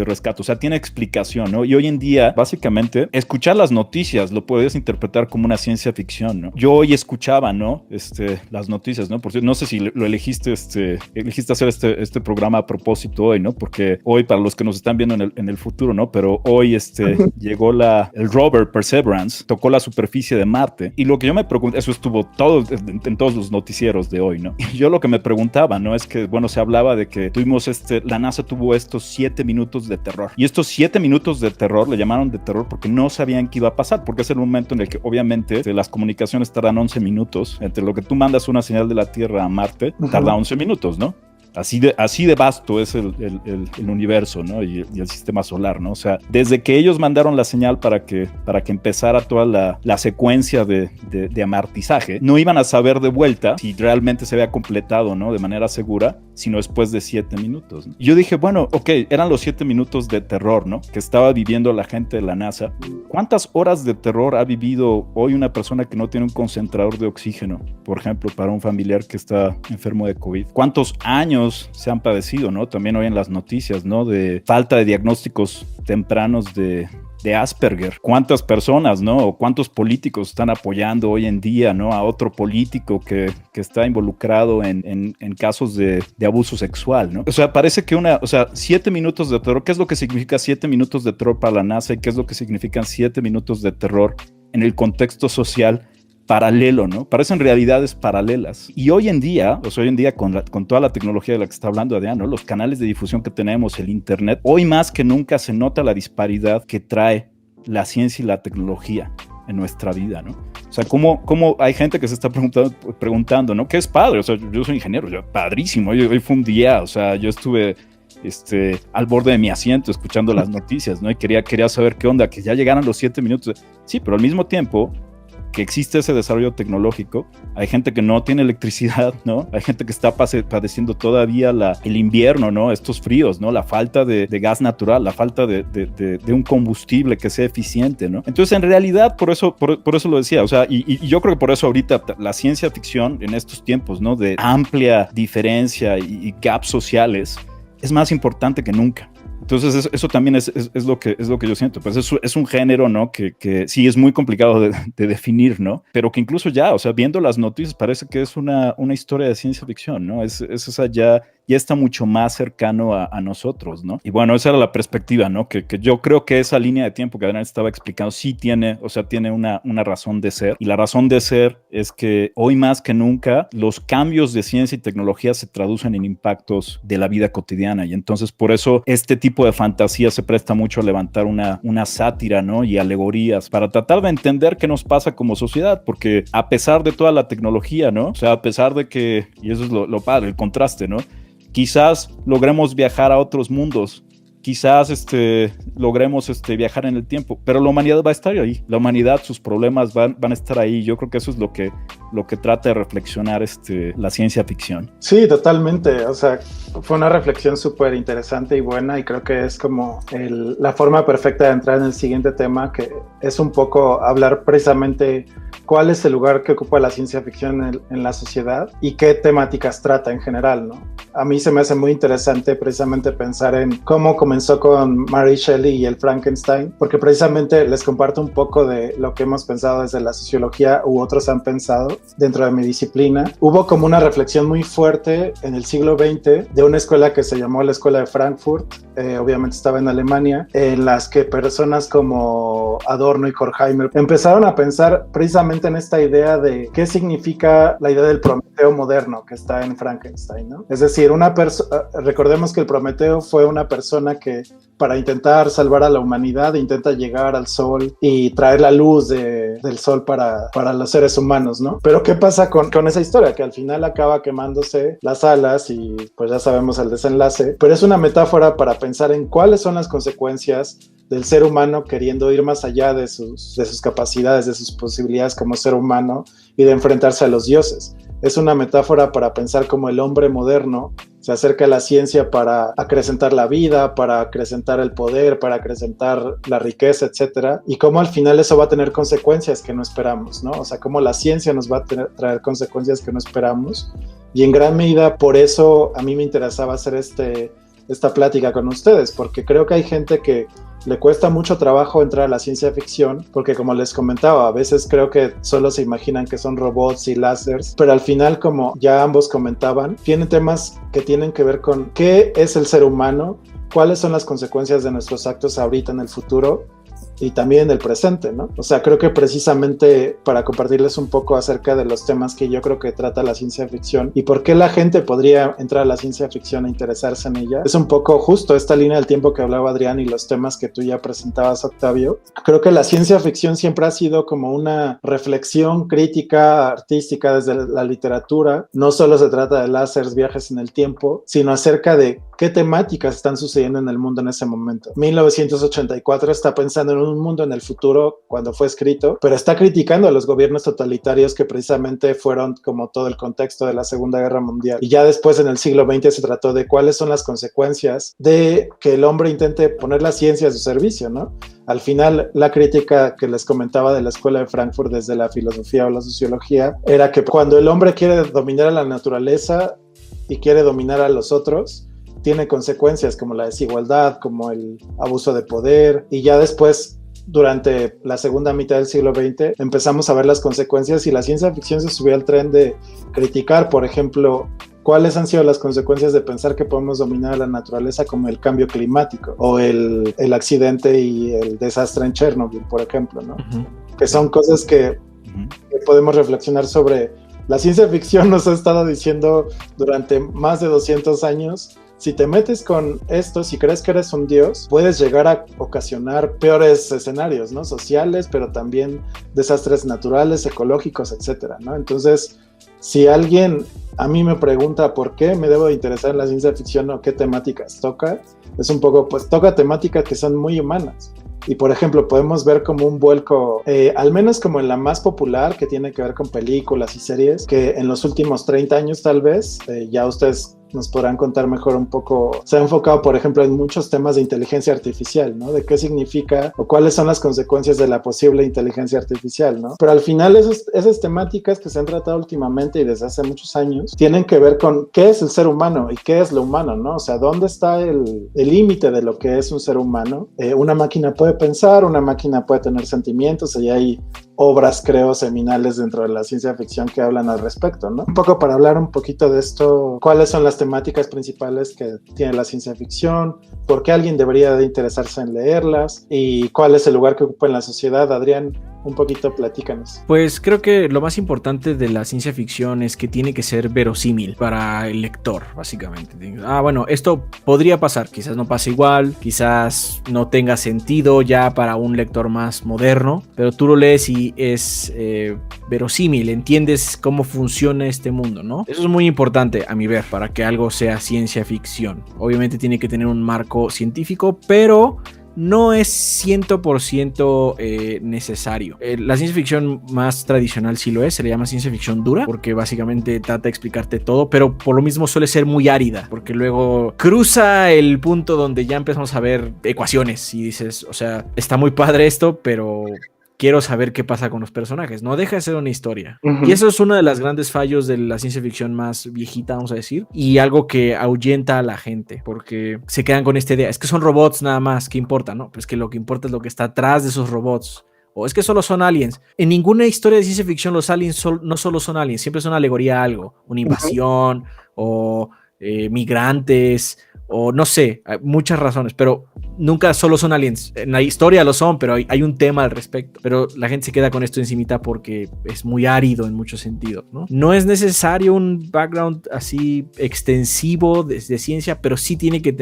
rescato. O sea, tiene explicación, ¿no? Y hoy en día, básicamente, escuchar las noticias lo puedes interpretar como una ciencia ficción, ¿no? Yo hoy escuchaba, ¿no? Las noticias, ¿no? Por cierto, no sé si lo elegiste hacer este programa a propósito hoy, ¿no? Porque hoy, para los que nos están viendo en el futuro, ¿no? Pero hoy llegó el rover Perseverance, tocó la superficie de Marte. Y lo que yo me pregunto, eso estuvo en todos los noticieros de hoy, ¿no? Y yo lo que me preguntaba, ¿no? Es que, bueno, se hablaba de que la NASA tuvo estos 7 minutos de terror. Y estos 7 minutos de terror le llamaron de terror porque no sabían qué iba a pasar, porque es el momento en el que obviamente las comunicaciones tardan 11 minutos. Entre lo que tú mandas una señal de la Tierra a Marte, tarda 11 minutos, ¿no? Así de vasto es el universo, ¿no? Y el sistema solar, ¿no? O sea, desde que ellos mandaron la señal para que empezara toda la secuencia de amartizaje, no iban a saber de vuelta si realmente se había completado, ¿no? De manera segura, sino después de 7 minutos, ¿no? Y yo dije, bueno, ok, eran los 7 minutos de terror, ¿no? Que estaba viviendo la gente de la NASA. ¿Cuántas horas de terror ha vivido hoy una persona que no tiene un concentrador de oxígeno, por ejemplo, para un familiar que está enfermo de COVID? ¿Cuántos años se han padecido, ¿no? También hoy en las noticias, ¿no? De falta de diagnósticos tempranos de Asperger. ¿Cuántas personas, ¿no? O cuántos políticos están apoyando hoy en día, ¿no? A otro político que está involucrado en casos de abuso sexual, ¿no? O sea, parece que 7 minutos de terror, ¿qué es lo que significa 7 minutos de terror para la NASA? ¿Y qué es lo que significan 7 minutos de terror en el contexto social paralelo, ¿no? Parecen realidades paralelas. Y hoy en día con toda la tecnología de la que está hablando Adrián, ¿no? Los canales de difusión que tenemos, el internet, hoy más que nunca se nota la disparidad que trae la ciencia y la tecnología en nuestra vida, ¿no? O sea, ¿cómo hay gente que se está preguntando, ¿no? ¿Qué es padre? O sea, yo soy ingeniero, padrísimo. Hoy fue un día, o sea, yo estuve al borde de mi asiento escuchando las noticias, ¿no? Y quería saber qué onda, que ya llegaran los 7 minutos. Sí, pero al mismo tiempo que existe ese desarrollo tecnológico, hay gente que no tiene electricidad, ¿no? Hay gente que está padeciendo todavía el invierno, ¿no? Estos fríos, ¿no? La falta de gas natural, la falta de un combustible que sea eficiente, ¿no? Entonces, en realidad, por eso lo decía, o sea, y yo creo que por eso ahorita la ciencia ficción en estos tiempos, ¿no? De amplia diferencia y gaps sociales, es más importante que nunca. Entonces eso también es lo que yo siento. Pues es un género, ¿no? Que sí es muy complicado de definir, ¿no? Pero que incluso ya, o sea, viendo las noticias parece que es una historia de ciencia ficción, ¿no? Es ya está mucho más cercano a nosotros, ¿no? Y bueno, esa era la perspectiva, ¿no? Que yo creo que esa línea de tiempo que Adrián estaba explicando sí tiene una razón de ser. Y la razón de ser es que hoy más que nunca los cambios de ciencia y tecnología se traducen en impactos de la vida cotidiana. Y entonces por eso este tipo de fantasía se presta mucho a levantar una sátira, ¿no? Y alegorías para tratar de entender qué nos pasa como sociedad. Porque a pesar de toda la tecnología, ¿no? O sea, a pesar de que, y eso es lo padre, el contraste, ¿no? Quizás logremos viajar a otros mundos, quizás logremos viajar en el tiempo, pero la humanidad va a estar ahí, la humanidad, sus problemas van a estar ahí. Yo creo que eso es lo que trata de reflexionar la ciencia ficción. Sí, totalmente, o sea, fue una reflexión súper interesante y buena, y creo que es como la forma perfecta de entrar en el siguiente tema, que es un poco hablar precisamente cuál es el lugar que ocupa la ciencia ficción en la sociedad y qué temáticas trata en general, ¿no? A mí se me hace muy interesante precisamente pensar en cómo comenzó con Mary Shelley y el Frankenstein, porque precisamente les comparto un poco de lo que hemos pensado desde la sociología u otros han pensado dentro de mi disciplina. Hubo como una reflexión muy fuerte en el siglo XX de una escuela que se llamó la Escuela de Frankfurt, obviamente estaba en Alemania, en las que personas como Adorno y Horkheimer empezaron a pensar precisamente en esta idea de qué significa la idea del Prometeo moderno que está en Frankenstein, ¿no? Es decir, recordemos que el Prometeo fue una persona que para intentar salvar a la humanidad intenta llegar al sol y traer la luz del sol para los seres humanos, ¿no? Pero ¿qué pasa con esa historia? Que al final acaba quemándose las alas y pues ya sabemos el desenlace, pero es una metáfora para pensar en cuáles son las consecuencias del ser humano queriendo ir más allá de sus capacidades, de sus posibilidades como ser humano y de enfrentarse a los dioses. Es una metáfora para pensar cómo el hombre moderno se acerca a la ciencia para acrecentar la vida, para acrecentar el poder, para acrecentar la riqueza, etcétera, y cómo al final eso va a tener consecuencias que no esperamos, ¿no? O sea, cómo la ciencia nos va a traer consecuencias que no esperamos, y en gran medida por eso a mí me interesaba hacer esta plática con ustedes, porque creo que hay gente que le cuesta mucho trabajo entrar a la ciencia ficción, porque como les comentaba, a veces creo que solo se imaginan que son robots y láseres, pero al final, como ya ambos comentaban, tienen temas que tienen que ver con qué es el ser humano, cuáles son las consecuencias de nuestros actos ahorita en el futuro, y también del presente, ¿no? O sea, creo que precisamente para compartirles un poco acerca de los temas que yo creo que trata la ciencia ficción y por qué la gente podría entrar a la ciencia ficción e interesarse en ella, es un poco justo esta línea del tiempo que hablaba Adrián y los temas que tú ya presentabas, Octavio. Creo que la ciencia ficción siempre ha sido como una reflexión crítica, artística desde la literatura. No solo se trata de láseres, viajes en el tiempo, sino acerca de qué temáticas están sucediendo en el mundo en ese momento. 1984 está pensando en un mundo en el futuro cuando fue escrito, pero está criticando a los gobiernos totalitarios que precisamente fueron como todo el contexto de la Segunda Guerra Mundial. Y ya después en el siglo XX se trató de cuáles son las consecuencias de que el hombre intente poner la ciencia a su servicio, ¿no? Al final, la crítica que les comentaba de la Escuela de Frankfurt desde la filosofía o la sociología era que cuando el hombre quiere dominar a la naturaleza y quiere dominar a los otros, tiene consecuencias como la desigualdad, como el abuso de poder, y ya después, durante la segunda mitad del siglo XX, empezamos a ver las consecuencias y la ciencia ficción se subió al tren de criticar, por ejemplo, cuáles han sido las consecuencias de pensar que podemos dominar a la naturaleza, como el cambio climático o el accidente y el desastre en Chernobyl, por ejemplo, ¿no? Que son cosas que podemos reflexionar sobre. La ciencia ficción nos ha estado diciendo durante más de 200 años, si te metes con esto, si crees que eres un dios, puedes llegar a ocasionar peores escenarios, ¿no? Sociales, pero también desastres naturales, ecológicos, etcétera, ¿no? Entonces, si alguien a mí me pregunta por qué me debo de interesar en la ciencia ficción o qué temáticas toca, es un poco, pues toca temáticas que son muy humanas. Y por ejemplo, podemos ver como un vuelco, al menos como en la más popular, que tiene que ver con películas y series, que en los últimos 30 años tal vez, ya ustedes nos podrán contar mejor un poco, se ha enfocado por ejemplo en muchos temas de inteligencia artificial, ¿no? De qué significa o cuáles son las consecuencias de la posible inteligencia artificial, ¿no? Pero al final esas temáticas que se han tratado últimamente y desde hace muchos años tienen que ver con qué es el ser humano y qué es lo humano, ¿no? O sea, ¿dónde está el límite de lo que es un ser humano? Una máquina puede pensar, una máquina puede tener sentimientos y hay obras, creo, seminales dentro de la ciencia ficción que hablan al respecto, ¿no? Un poco para hablar un poquito de esto, ¿cuáles son las temáticas principales que tiene la ciencia ficción? ¿Por qué alguien debería de interesarse en leerlas? ¿Y cuál es el lugar que ocupa en la sociedad? Adrián, un poquito platícanos. Pues creo que lo más importante de la ciencia ficción es que tiene que ser verosímil para el lector, básicamente. Bueno, esto podría pasar, quizás no pase igual, quizás no tenga sentido ya para un lector más moderno, pero tú lo lees y es verosímil, entiendes cómo funciona este mundo, ¿no? Eso es muy importante a mi ver para que algo sea ciencia ficción. Obviamente tiene que tener un marco científico, pero no es 100% necesario. La ciencia ficción más tradicional sí lo es, se le llama ciencia ficción dura, porque básicamente trata de explicarte todo, pero por lo mismo suele ser muy árida, porque luego cruza el punto donde ya empezamos a ver ecuaciones y dices, o sea, está muy padre esto, pero quiero saber qué pasa con los personajes, no deja de ser una historia. Y eso es uno de los grandes fallos de la ciencia ficción más viejita, vamos a decir, y algo que ahuyenta a la gente, porque se quedan con esta idea, es que son robots nada más, ¿qué importa? No, pues que lo que importa es lo que está atrás de esos robots. O es que solo son aliens. En ninguna historia de ciencia ficción los aliens no solo son aliens, siempre es una alegoría a algo, una invasión o migrantes o no sé, hay muchas razones, pero nunca solo son aliens. En la historia lo son, pero hay un tema al respecto. Pero la gente se queda con esto encimita porque es muy árido en muchos sentidos, ¿no? No es necesario un background así extensivo de ciencia, pero sí tiene que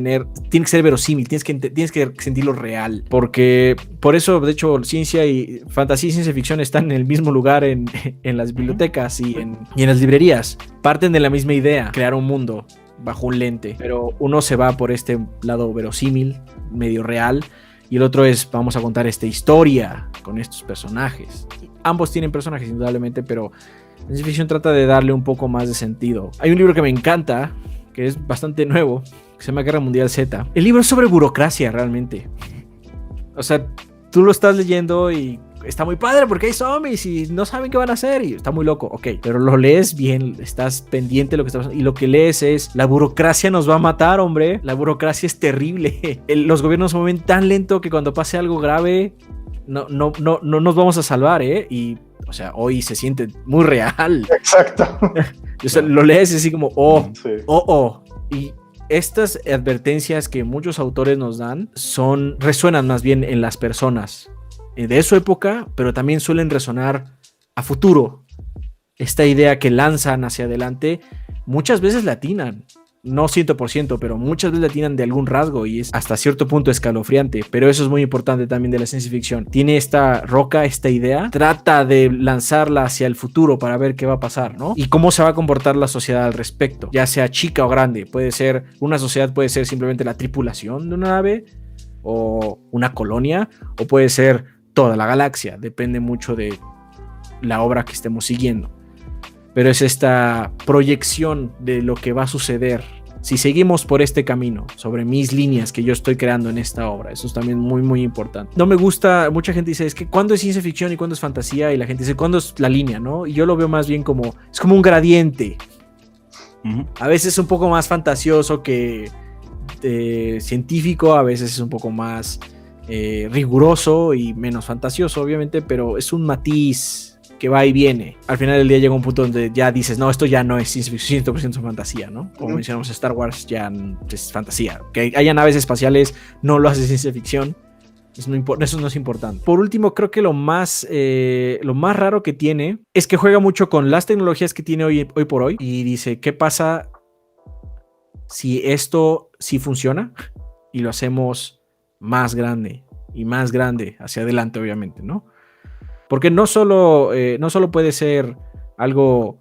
ser verosímil, tienes que sentirlo real, porque por eso, de hecho, ciencia y fantasía y ciencia ficción están en el mismo lugar en las bibliotecas y en las librerías. Parten de la misma idea, crear un mundo bajo un lente, pero uno se va por este lado verosímil, medio real, y el otro es, vamos a contar esta historia con estos personajes. Ambos tienen personajes, indudablemente, pero la ciencia ficción trata de darle un poco más de sentido. Hay un libro que me encanta, que es bastante nuevo, que se llama Guerra Mundial Z. El libro es sobre burocracia, realmente. O sea, tú lo estás leyendo y está muy padre porque hay zombies y no saben qué van a hacer y está muy loco, ok, pero lo lees bien, estás pendiente de lo que está pasando y lo que lees es, la burocracia nos va a matar, hombre, la burocracia es terrible, los gobiernos se mueven tan lento que cuando pase algo grave no nos vamos a salvar, y o sea, hoy se siente muy real. Exacto. O sea, lo lees así como, Sí. Y estas advertencias que muchos autores nos dan resuenan más bien en las personas de su época, pero también suelen resonar a futuro. Esta idea que lanzan hacia adelante, muchas veces la atinan, no 100%, pero muchas veces la atinan de algún rasgo y es hasta cierto punto escalofriante, pero eso es muy importante también de la ciencia ficción. Tiene esta roca, esta idea, trata de lanzarla hacia el futuro para ver qué va a pasar, ¿no? Y cómo se va a comportar la sociedad al respecto, ya sea chica o grande. Una sociedad puede ser simplemente la tripulación de una nave o una colonia, o puede ser toda la galaxia, depende mucho de la obra que estemos siguiendo, pero es esta proyección de lo que va a suceder si seguimos por este camino, sobre mis líneas que yo estoy creando en esta obra. Eso es también muy muy importante. No me gusta, mucha gente dice, es que ¿cuándo es ciencia ficción y cuándo es fantasía? Y la gente dice, ¿cuándo es la línea? ¿No? Y yo lo veo más bien como, es como un gradiente. A veces es un poco más fantasioso que científico, a veces es un poco más riguroso y menos fantasioso, obviamente, pero es un matiz que va y viene. Al final del día llega un punto donde ya dices, no, esto ya no es ciencia ficción, 100% fantasía, ¿no? Como mencionamos, Star Wars ya es fantasía. Que haya naves espaciales no lo hace ciencia ficción. Eso no es importante. Por último, creo que lo más raro que tiene es que juega mucho con las tecnologías que tiene hoy por hoy y dice, ¿qué pasa si esto sí funciona y lo hacemos más grande y más grande hacia adelante, obviamente, ¿no? Porque no solo puede ser algo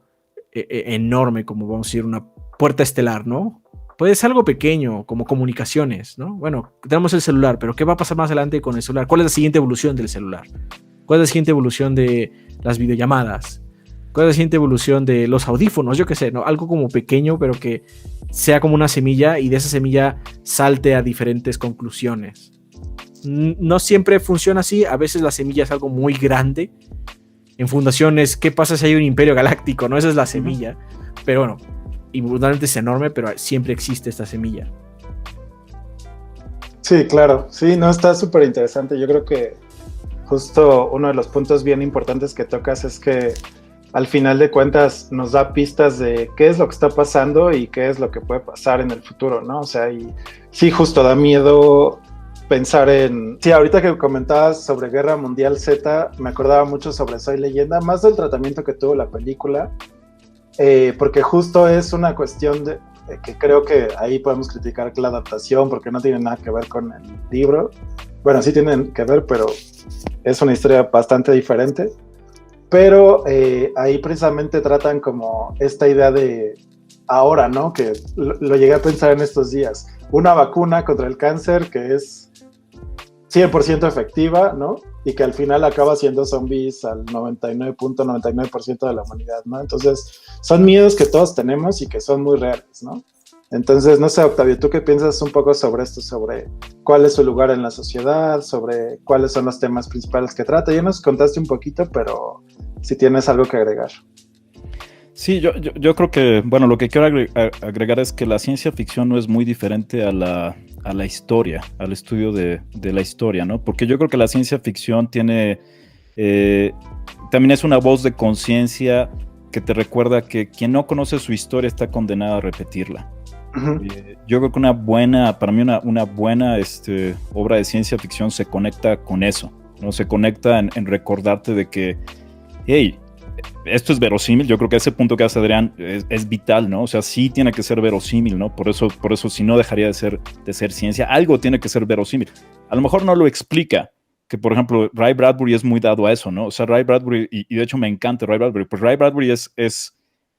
enorme, como vamos a decir, una puerta estelar, ¿no? Puede ser algo pequeño, como comunicaciones, ¿no? Bueno, tenemos el celular, pero ¿qué va a pasar más adelante con el celular? ¿Cuál es la siguiente evolución del celular? ¿Cuál es la siguiente evolución de las videollamadas? ¿Cuál es la siguiente evolución de los audífonos? Yo qué sé, ¿no? Algo como pequeño, pero que sea como una semilla y de esa semilla salte a diferentes conclusiones. No siempre funciona así, a veces la semilla es algo muy grande. En fundaciones, ¿qué pasa si hay un imperio galáctico? No, esa es la semilla. Pero bueno, indudablemente es enorme, pero siempre existe esta semilla. Sí, claro. Sí, no, está súper interesante. Yo creo que justo uno de los puntos bien importantes que tocas es que al final de cuentas nos da pistas de qué es lo que está pasando y qué es lo que puede pasar en el futuro, ¿no? O sea, y sí, justo da miedo pensar en... Sí, ahorita que comentabas sobre Guerra Mundial Z, me acordaba mucho sobre Soy Leyenda, más del tratamiento que tuvo la película, porque justo es una cuestión de que creo que ahí podemos criticar la adaptación porque no tiene nada que ver con el libro. Bueno, sí tienen que ver, pero es una historia bastante diferente. Pero ahí precisamente tratan como esta idea de ahora, ¿no? Que lo llegué a pensar en estos días. Una vacuna contra el cáncer que es 100% efectiva, ¿no? Y que al final acaba siendo zombies al 99.99% de la humanidad, ¿no? Entonces, son miedos que todos tenemos y que son muy reales, ¿no? Entonces, no sé, Octavio, ¿tú qué piensas un poco sobre esto? Sobre cuál es su lugar en la sociedad, sobre cuáles son los temas principales que trata. Ya nos contaste un poquito, pero si tienes algo que agregar. Sí, yo creo que, bueno, lo que quiero agregar es que la ciencia ficción no es muy diferente a la historia, al estudio de la historia, ¿no? Porque yo creo que la ciencia ficción tiene, también es una voz de conciencia que te recuerda que quien no conoce su historia está condenado a repetirla. Uh-huh. Yo creo que para mí una buena obra de ciencia ficción se conecta con eso, ¿no? Se conecta en recordarte de que, hey, esto es verosímil. Yo creo que ese punto que hace Adrián es vital, ¿no? O sea, sí tiene que ser verosímil, ¿no? Por eso si no dejaría de ser ciencia, algo tiene que ser verosímil. A lo mejor no lo explica, que por ejemplo Ray Bradbury es muy dado a eso, ¿no? O sea, Ray Bradbury, y de hecho me encanta Ray Bradbury, pues Ray Bradbury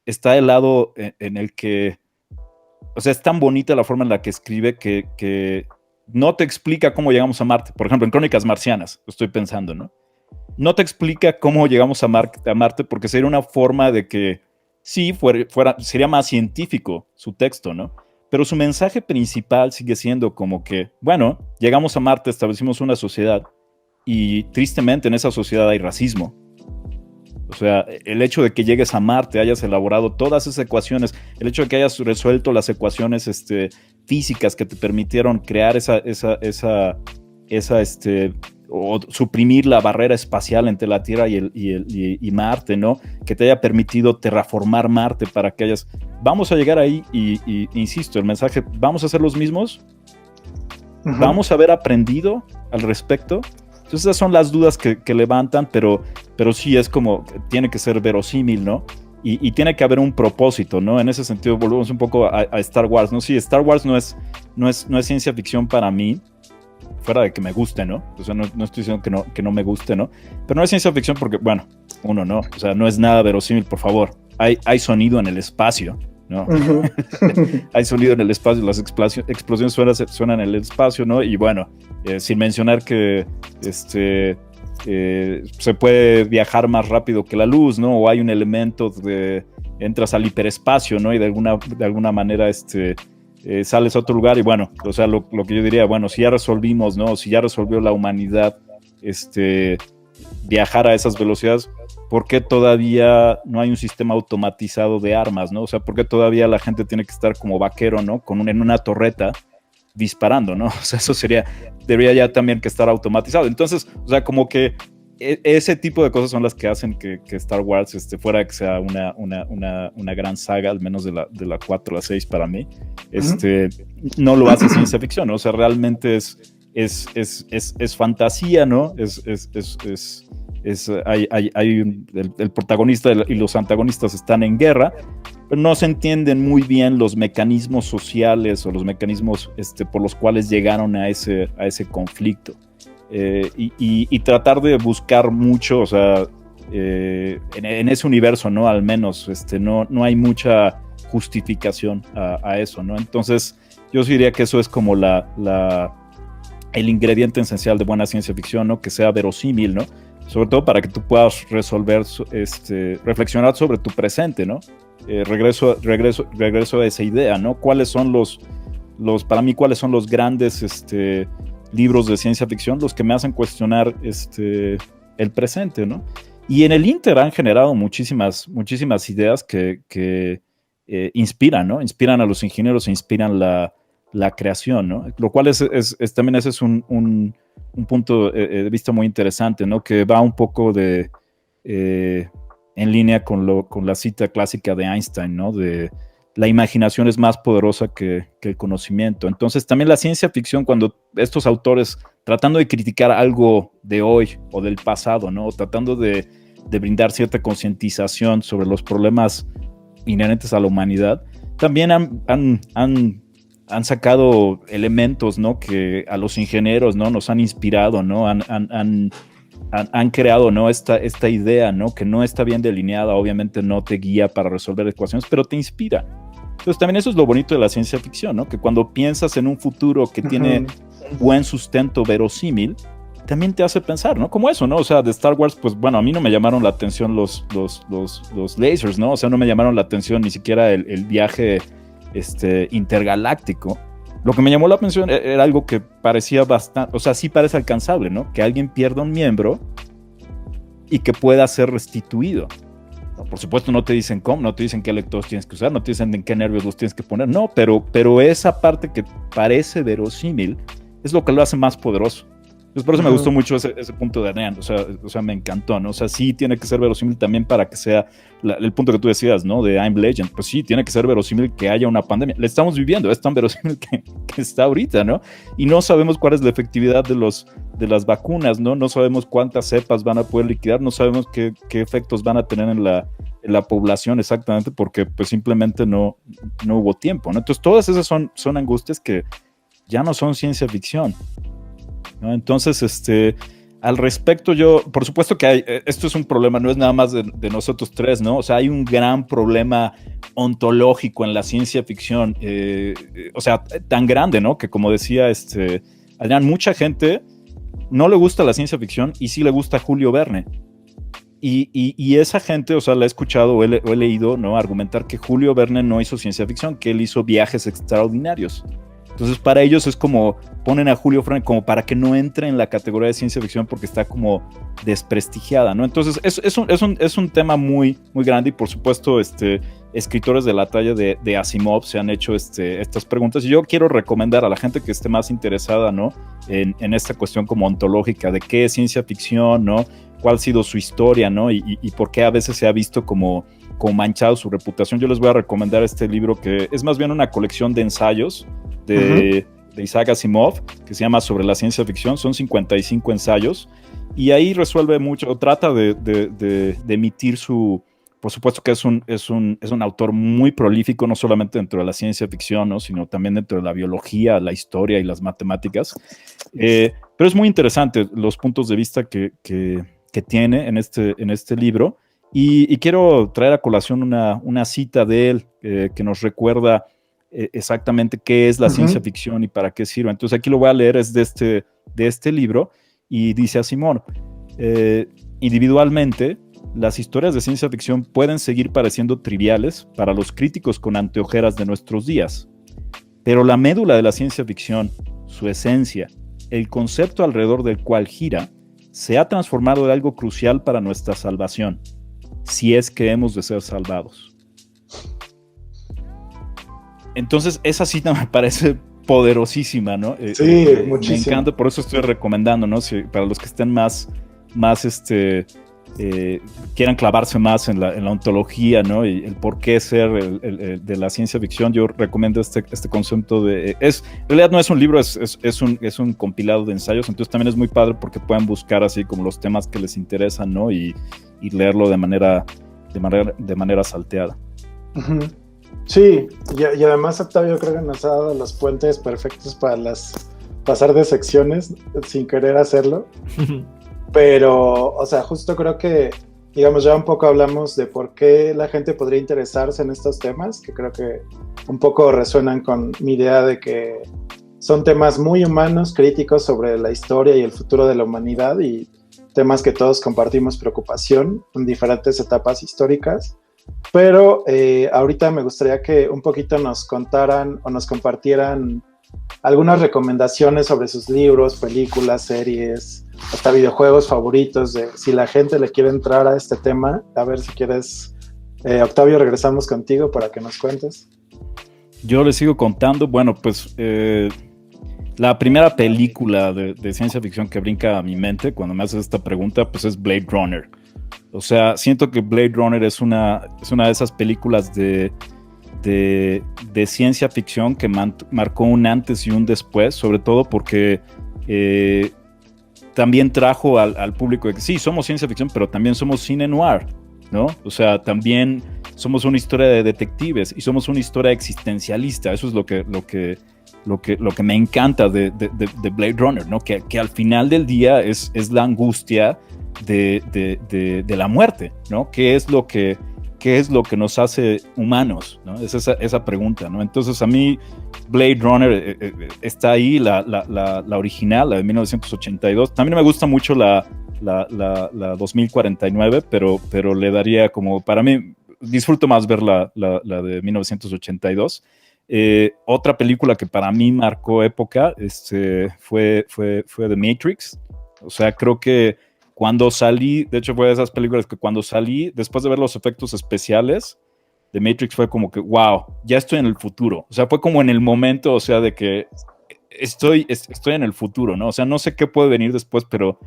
está del lado en el que, o sea, es tan bonita la forma en la que escribe que no te explica cómo llegamos a Marte. Por ejemplo, en Crónicas Marcianas, estoy pensando, ¿no? No te explica cómo llegamos a Marte porque sería una forma de que sí, sería más científico su texto, ¿no? Pero su mensaje principal sigue siendo como que, bueno, llegamos a Marte, establecimos una sociedad y tristemente en esa sociedad hay racismo. O sea, el hecho de que llegues a Marte, hayas elaborado todas esas ecuaciones, el hecho de que hayas resuelto las ecuaciones físicas que te permitieron crear o suprimir la barrera espacial entre la Tierra y Marte, ¿no? Que te haya permitido terraformar Marte para que vamos a llegar ahí y insisto, el mensaje, ¿vamos a ser los mismos? Uh-huh. ¿Vamos a haber aprendido al respecto? Entonces esas son las dudas que levantan, pero sí es como, tiene que ser verosímil, ¿no? Y tiene que haber un propósito, ¿no? En ese sentido volvemos un poco a Star Wars, ¿no? Sí, Star Wars no es ciencia ficción para mí, fuera de que me guste, ¿no? O sea, no estoy diciendo que no me guste, ¿no? Pero no es ciencia ficción porque, bueno, uno no, o sea, no es nada verosímil, por favor. Hay sonido en el espacio, ¿no? Uh-huh. Hay sonido en el espacio, las explosiones suenan en el espacio, ¿no? Y bueno, sin mencionar que se puede viajar más rápido que la luz, ¿no? O hay un elemento entras al hiperespacio, ¿no? Y de alguna manera sales a otro lugar y bueno, o sea, lo que yo diría, bueno, si ya resolvimos, ¿no? Si ya resolvió la humanidad viajar a esas velocidades, ¿por qué todavía no hay un sistema automatizado de armas, ¿no? O sea, ¿por qué todavía la gente tiene que estar como vaquero, ¿no? En una torreta disparando, ¿no? O sea, eso debería ya también que estar automatizado. Entonces, o sea, como que ese tipo de cosas son las que hacen que Star Wars, fuera de que sea una gran saga, al menos de la 4 a la 6 para mí, uh-huh. No lo hace ciencia ficción, ¿no? O sea, realmente es fantasía, ¿no? El protagonista y los antagonistas están en guerra, pero no se entienden muy bien los mecanismos sociales o los mecanismos por los cuales llegaron a ese conflicto. Y tratar de buscar mucho, o sea, en ese universo, ¿no? Al menos, no hay mucha justificación a eso, ¿no? Entonces, yo sí diría que eso es como el ingrediente esencial de buena ciencia ficción, ¿no? Que sea verosímil, ¿no? Sobre todo para que tú puedas reflexionar sobre tu presente, ¿no? Regreso a esa idea, ¿no? ¿Cuáles son para mí, cuáles son los grandes, libros de ciencia ficción, los que me hacen cuestionar el presente, ¿no? Y en el Inter han generado muchísimas ideas que inspiran, ¿no? Inspiran a los ingenieros e inspiran la creación, ¿no? Lo cual también ese es un punto de vista muy interesante, ¿no? Que va un poco en línea con la cita clásica de Einstein, ¿no? De la imaginación es más poderosa que el conocimiento. Entonces también la ciencia ficción, cuando estos autores tratando de criticar algo de hoy o del pasado, ¿no? Tratando de brindar cierta concientización sobre los problemas inherentes a la humanidad, también han sacado elementos, ¿no? Que a los ingenieros, ¿no? Nos han inspirado, ¿no? Han creado, ¿no? esta idea, ¿no? Que no está bien delineada, obviamente no te guía para resolver ecuaciones, pero te inspira. Entonces también eso es lo bonito de la ciencia ficción, ¿no? Que cuando piensas en un futuro que tiene un buen sustento verosímil, también te hace pensar, ¿no? Como eso, ¿no? O sea, de Star Wars, pues bueno, a mí no me llamaron la atención los lasers, ¿no? O sea, no me llamaron la atención ni siquiera el viaje intergaláctico. Lo que me llamó la atención era algo que parecía bastante, o sea, sí parece alcanzable, ¿no? Que alguien pierda un miembro y que pueda ser restituido. Por supuesto, no te dicen cómo, no te dicen qué electrodos tienes que usar, no te dicen en qué nervios los tienes que poner, no, pero esa parte que parece verosímil es lo que lo hace más poderoso. Entonces, por eso me gustó mucho ese punto de Adrián, o sea, me encantó, ¿no? O sea, sí tiene que ser verosímil también para que sea el punto que tú decías, ¿no? De I'm Legend, pues sí, tiene que ser verosímil que haya una pandemia. La estamos viviendo, es tan verosímil que está ahorita, ¿no? Y no sabemos cuál es la efectividad de las vacunas, ¿no? No sabemos cuántas cepas van a poder liquidar, no sabemos qué efectos van a tener en la población exactamente, porque pues simplemente no hubo tiempo, ¿no? Entonces, todas esas son angustias que ya no son ciencia ficción, ¿no? Entonces, al respecto, yo, por supuesto que esto es un problema, no es nada más de nosotros tres, ¿no? O sea, hay un gran problema ontológico en la ciencia ficción, o sea, tan grande, ¿no? Que como decía Adrián, mucha gente no le gusta la ciencia ficción y sí le gusta Julio Verne. Y esa gente, o sea, la he escuchado o he leído, ¿no? Argumentar que Julio Verne no hizo ciencia ficción, que él hizo viajes extraordinarios. Entonces, para ellos es como ponen a Julio Verne como para que no entre en la categoría de ciencia ficción porque está como desprestigiada, ¿no? Entonces, es un tema muy, muy grande y, por supuesto, escritores de la talla de Asimov se han hecho estas preguntas. Y yo quiero recomendar a la gente que esté más interesada, ¿no? En esta cuestión como ontológica de qué es ciencia ficción, ¿no? Cuál ha sido su historia, ¿no? Y por qué a veces se ha visto como manchado su reputación. Yo les voy a recomendar este libro que es más bien una colección de ensayos de Isaac Asimov, que se llama Sobre la ciencia ficción. Son 55 ensayos y ahí resuelve mucho, trata de emitir su... Por supuesto que es un autor muy prolífico, no solamente dentro de la ciencia ficción, ¿no? Sino también dentro de la biología, la historia y las matemáticas. Pero es muy interesante los puntos de vista que tiene en este libro. Y quiero traer a colación una cita de él que nos recuerda exactamente qué es la ciencia ficción y para qué sirve. Entonces aquí lo voy a leer, es de este libro, y dice a Simón, individualmente, las historias de ciencia ficción pueden seguir pareciendo triviales para los críticos con anteojeras de nuestros días, pero la médula de la ciencia ficción, su esencia, el concepto alrededor del cual gira, se ha transformado en algo crucial para nuestra salvación, si es que hemos de ser salvados. Entonces, esa cita me parece poderosísima, ¿no? Sí, muchísimo. Me encanta, por eso estoy recomendando, ¿no? Para los que estén más quieran clavarse más en la ontología, ¿no? Y el por qué ser de la ciencia ficción, yo recomiendo este concepto en realidad no es un libro, es un compilado de ensayos, entonces también es muy padre porque pueden buscar así como los temas que les interesan, ¿no? Y leerlo de manera salteada. Sí, y además Octavio creo que nos ha dado los puentes perfectos para pasar de secciones sin querer hacerlo. Pero, o sea, justo creo que, digamos, ya un poco hablamos de por qué la gente podría interesarse en estos temas, que creo que un poco resuenan con mi idea de que son temas muy humanos, críticos sobre la historia y el futuro de la humanidad y temas que todos compartimos preocupación en diferentes etapas históricas. Pero ahorita me gustaría que un poquito nos contaran o nos compartieran algunas recomendaciones sobre sus libros, películas, series, hasta videojuegos favoritos, de si la gente le quiere entrar a este tema. A ver si quieres, Octavio, regresamos contigo para que nos cuentes. Yo les sigo contando. Bueno, pues la primera película de ciencia ficción que brinca a mi mente cuando me haces esta pregunta, pues es Blade Runner. O sea, siento que Blade Runner es una de esas películas de ciencia ficción que marcó un antes y un después, sobre todo porque también trajo al público de que sí, somos ciencia ficción, pero también somos cine noir, ¿no? O sea, también somos una historia de detectives y somos una historia existencialista. Eso es lo que me encanta de Blade Runner, ¿no? Que al final del día es la angustia de la muerte, ¿no? ¿Qué es lo que ¿qué es lo que nos hace humanos? ¿No? Es esa pregunta, ¿no? Entonces a mí Blade Runner está ahí, la original, la de 1982. También me gusta mucho la 2049, pero le daría como, para mí, disfruto más ver la de 1982. Otra película que para mí marcó época fue The Matrix. O sea, creo que cuando salí, de hecho fue de esas películas que cuando salí, después de ver los efectos especiales, The Matrix fue como que, wow, ya estoy en el futuro. O sea, fue como en el momento, o sea, de que estoy en el futuro, ¿no? O sea, no sé qué puede venir después, pero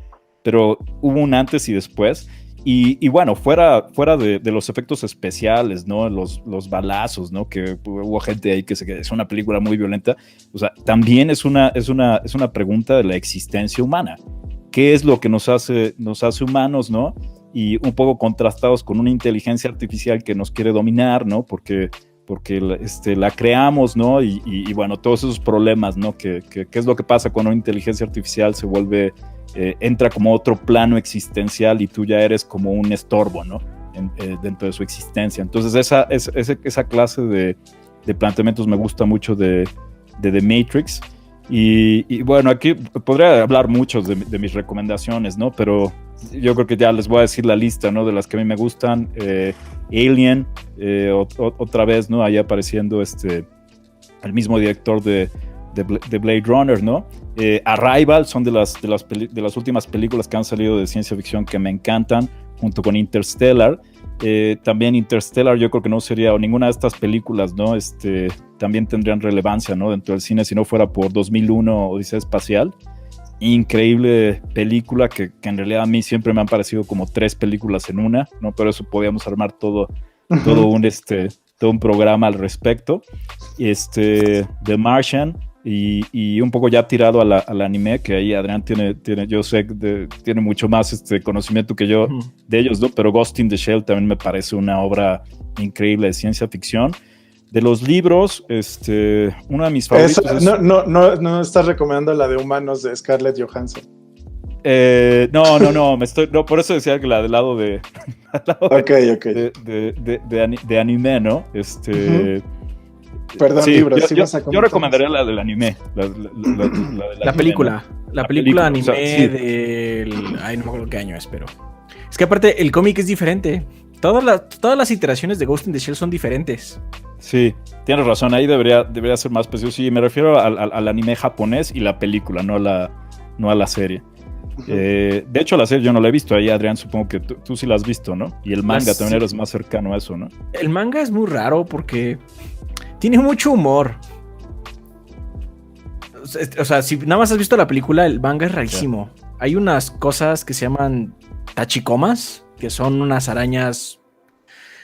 hubo un antes y después. Y bueno, fuera de los efectos especiales, ¿no? Los balazos, ¿no? Que hubo gente ahí que es una película muy violenta. O sea, también es una pregunta de la existencia humana. ¿Qué es lo que nos hace humanos, ¿no? Y un poco contrastados con una inteligencia artificial que nos quiere dominar, ¿no? Porque la creamos, ¿no? Y bueno, todos esos problemas, ¿no? ¿Qué es lo que pasa cuando una inteligencia artificial se vuelve, entra como otro plano existencial y tú ya eres como un estorbo, ¿no? Dentro de su existencia. Entonces esa clase de planteamientos me gusta mucho de The Matrix. Y bueno, aquí podría hablar muchos de mis recomendaciones, ¿no? Pero yo creo que ya les voy a decir la lista, ¿no? De las que a mí me gustan. Alien, otra vez, ¿no? Ahí apareciendo el mismo director de Blade Runner, ¿no? Arrival son de las últimas películas que han salido de ciencia ficción que me encantan, junto con Interstellar. También Interstellar yo creo que no sería, o ninguna de estas películas, ¿no? También tendrían relevancia, ¿no? Dentro del cine si no fuera por 2001 Odisea Espacial. Increíble película que en realidad a mí siempre me han parecido como 3 películas en una, ¿no? Pero eso podíamos armar todo un programa al respecto. The Martian y un poco ya tirado al anime, que ahí Adrián tiene yo sé tiene mucho más conocimiento que yo de ellos, ¿no? Pero Ghost in the Shell también me parece una obra increíble de ciencia ficción. De los libros, uno de mis favoritos no estás recomendando la de Humanos de Scarlett Johansson. No, por eso decía que la del lado de de anime, ¿no? Perdón, sí, libros. Yo recomendaría la del anime. La película. ¿No? La película anime, o sea, sí. Ay, no me acuerdo qué año es, pero... Es que aparte, el cómic es diferente. Todas las iteraciones de Ghost in the Shell son diferentes. Sí, tienes razón. Ahí debería ser más preciso. Sí, me refiero al anime japonés y la película, no a la serie. Uh-huh. De hecho, la serie yo no la he visto. Ahí, Adrián, supongo que tú sí la has visto, ¿no? Y el manga también eres más cercano a eso, ¿no? El manga es muy raro porque tiene mucho humor. O sea, si nada más has visto la película, el manga es rarísimo. Yeah. Hay unas cosas que se llaman tachikomas, que son unas arañas.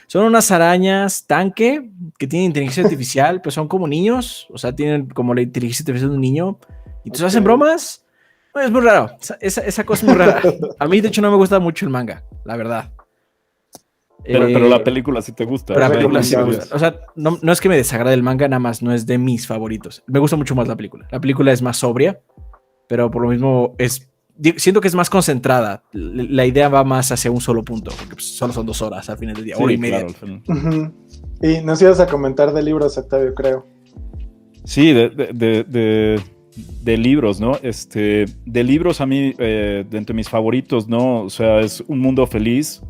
Son unas arañas tanque que tienen inteligencia artificial, pues son como niños. O sea, tienen como la inteligencia artificial de un niño. Y entonces hacen bromas. Bueno, es muy raro. Esa cosa es muy rara. A mí, de hecho, no me gusta mucho el manga, la verdad. Pero la película sí te gusta. Pero la película sí me gusta. O sea, no es que me desagrade el manga, nada más no es de mis favoritos. Me gusta mucho más la película. La película es más sobria, pero por lo mismo siento que es más concentrada. La idea va más hacia un solo punto, porque pues solo son 2 horas al final del día, hora y media. Claro, uh-huh. Y nos ibas a comentar de libros, Octavio, creo. Sí, de libros, ¿no? De libros a mí, de entre mis favoritos, ¿no? O sea, es Un Mundo Feliz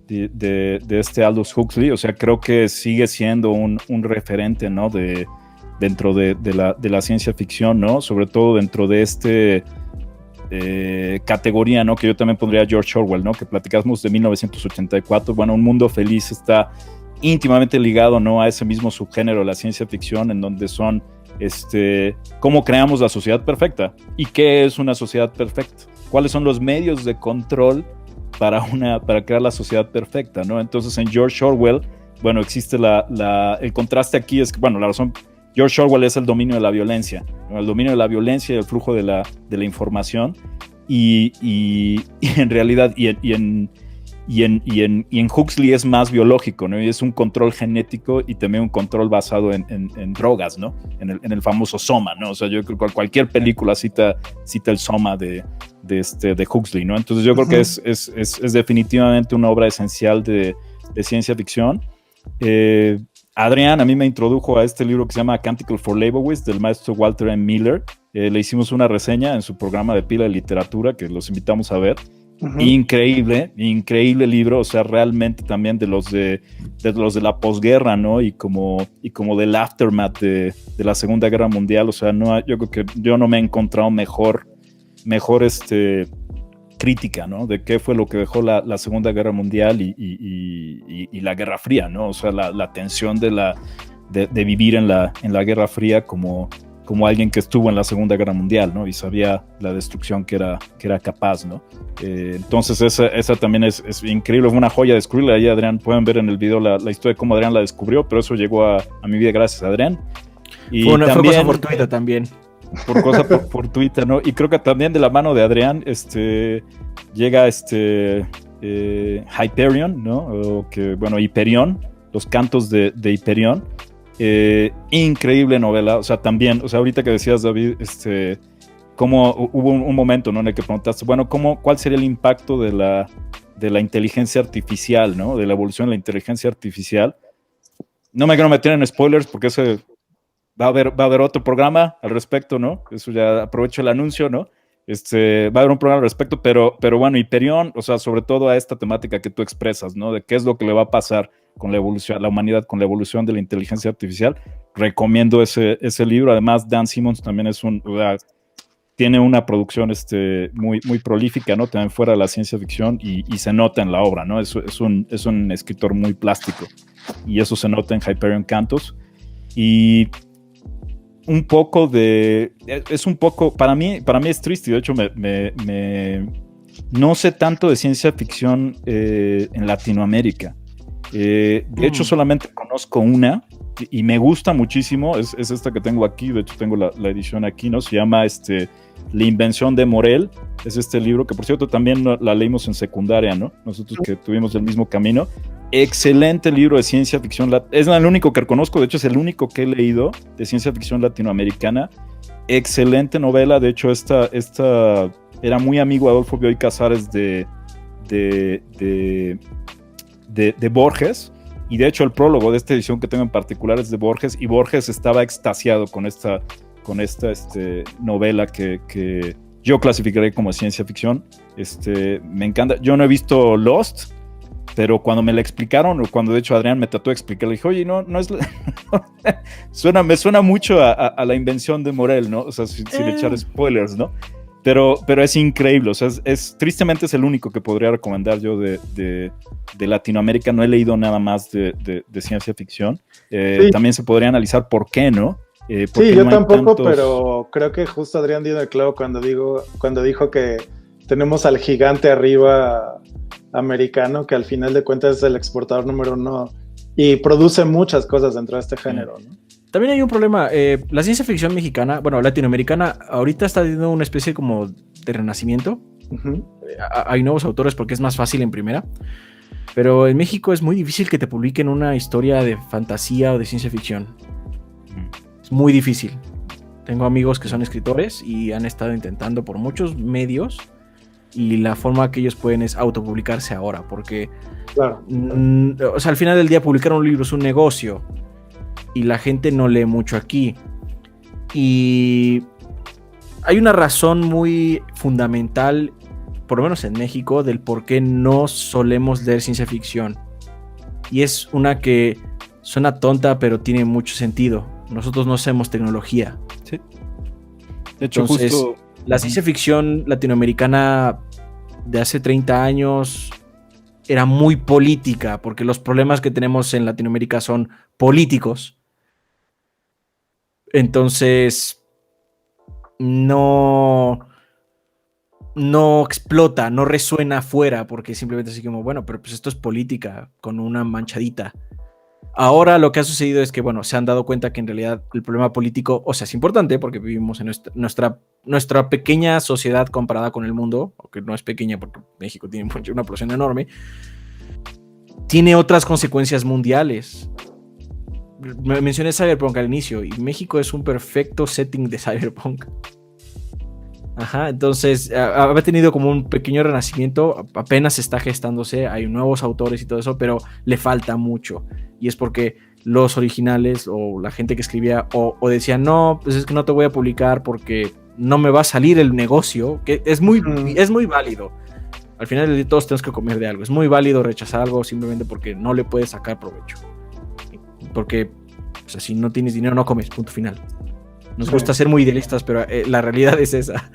de Aldous Huxley. O sea, creo que sigue siendo un referente, ¿no? Dentro de la ciencia ficción, ¿no? Sobre todo dentro de categoría, ¿no? Que yo también pondría George Orwell, ¿no? Que platicamos de 1984. Bueno, Un Mundo Feliz está íntimamente ligado, ¿no? A ese mismo subgénero, la ciencia ficción, en donde son cómo creamos la sociedad perfecta y qué es una sociedad perfecta, cuáles son los medios de control para crear la sociedad perfecta, ¿no? Entonces en George Orwell, bueno, existe el contraste aquí es que, bueno, la razón, George Orwell es el dominio de la violencia, ¿no? El dominio de la violencia y el flujo de la información y en realidad y en Huxley es más biológico, ¿no? Y es un control genético y también un control basado en drogas, ¿no? En el famoso Soma, ¿no? O sea, yo creo que cualquier película cita el Soma de Huxley, ¿no? Entonces yo creo que es definitivamente una obra esencial de ciencia ficción. Adrián a mí me introdujo a este libro que se llama Canticle for Leibowitz, del maestro Walter M. Miller. Le hicimos una reseña en su programa de Pila de Literatura, que los invitamos a ver. Uh-huh. Increíble libro, o sea, realmente también de los de la posguerra, ¿no? Y como del aftermath de la Segunda Guerra Mundial, o sea, yo creo que yo no me he encontrado mejor crítica, ¿no? De qué fue lo que dejó la Segunda Guerra Mundial y la Guerra Fría, ¿no? O sea, la tensión de vivir en la Guerra Fría como alguien que estuvo en la Segunda Guerra Mundial, ¿no? Y sabía la destrucción que era capaz, ¿no? Entonces esa también es increíble, fue una joya descubrirla. Ahí Adrián, pueden ver en el video la historia de cómo Adrián la descubrió, pero eso llegó a mi vida gracias a Adrián. Y fue cosa fortuita también. Por cosa fortuita, ¿no? Y creo que también de la mano de Adrián llega Hyperion, ¿no? Hyperion, los cantos de Hyperion. Increíble novela, o sea, también, o sea, ahorita que decías, David, como hubo un momento, ¿no? En el que preguntaste, bueno, ¿cuál sería el impacto de la inteligencia artificial, ¿no? De la evolución de la inteligencia artificial. No me quiero meter en spoilers porque ese va a haber otro programa al respecto, ¿no? Eso ya aprovecho el anuncio, ¿no? Va a haber un programa al respecto, pero bueno, Hyperion, o sea, sobre todo a esta temática que tú expresas, ¿no? De qué es lo que le va a pasar con la evolución, a la humanidad con la evolución de la inteligencia artificial. Recomiendo ese libro. Además, Dan Simmons también tiene una producción muy, muy prolífica, ¿no? También fuera de la ciencia ficción y se nota en la obra, ¿no? Es un escritor muy plástico y eso se nota en Hyperion Cantos. Y un poco para mí es triste, de hecho no sé tanto de ciencia ficción en Latinoamérica. De hecho solamente conozco una y me gusta muchísimo, es esta que tengo aquí, de hecho tengo la edición aquí, ¿no? Se llama La Invención de Morel, es este libro que por cierto también la leímos en secundaria, ¿no? Nosotros que tuvimos el mismo camino. Excelente libro de ciencia ficción, es el único que reconozco, de hecho es el único que he leído de ciencia ficción latinoamericana. Excelente novela, de hecho esta era muy amigo de Adolfo Bioy Casares de Borges, y de hecho el prólogo de esta edición que tengo en particular es de Borges, y Borges estaba extasiado con esta novela que yo clasificaré como ciencia ficción. Me encanta. Yo no he visto Lost, pero cuando me la explicaron, o cuando de hecho Adrián me trató de explicar, le dije, oye, no es me suena mucho a La Invención de Morel, ¿no? O sea, sin echar spoilers, ¿no? Pero es increíble, o sea, tristemente es el único que podría recomendar yo de Latinoamérica. No he leído nada más de ciencia ficción. Sí. También se podría analizar por qué, ¿no? Sí, yo tampoco, pero creo que justo Adrián dio el clavo cuando dijo que tenemos al gigante arriba americano, que al final de cuentas es el exportador número uno y produce muchas cosas dentro de este género, ¿no? También hay un problema, la ciencia ficción mexicana, bueno, latinoamericana, ahorita está teniendo una especie como de renacimiento. Uh-huh. Hay nuevos autores porque es más fácil en primera, pero en México es muy difícil que te publiquen una historia de fantasía o de ciencia ficción. Es muy difícil. Tengo amigos que son escritores y han estado intentando por muchos medios, y la forma que ellos pueden es autopublicarse ahora, porque claro. O sea, al final del día publicar un libro es un negocio y la gente no lee mucho aquí, y hay una razón muy fundamental, por lo menos en México, del por qué no solemos leer ciencia ficción, y es una que suena tonta pero tiene mucho sentido. Nosotros no hacemos tecnología. Sí. De hecho, entonces, justo la ciencia ficción latinoamericana de hace 30 años era muy política, porque los problemas que tenemos en Latinoamérica son políticos. Entonces, no explota, no resuena afuera, porque simplemente así como, bueno, pero pues esto es política, con una manchadita. Ahora lo que ha sucedido es que, bueno, se han dado cuenta que en realidad el problema político, o sea, es importante porque vivimos en nuestra pequeña sociedad comparada con el mundo, aunque no es pequeña porque México tiene una población enorme, tiene otras consecuencias mundiales. Mencioné Cyberpunk al inicio, y México es un perfecto setting de Cyberpunk. Ajá, entonces ha tenido como un pequeño renacimiento, apenas está gestándose, hay nuevos autores y todo eso, pero le falta mucho. y es porque los originales o la gente que escribía o decían, no, pues es que no te voy a publicar porque no me va a salir el negocio, que es muy válido. Al final del día todos tenemos que comer de algo. Es muy válido rechazar algo simplemente porque no le puedes sacar provecho. Porque, o sea, si no tienes dinero no comes, punto final. Nos gusta ser muy idealistas, pero la realidad es esa.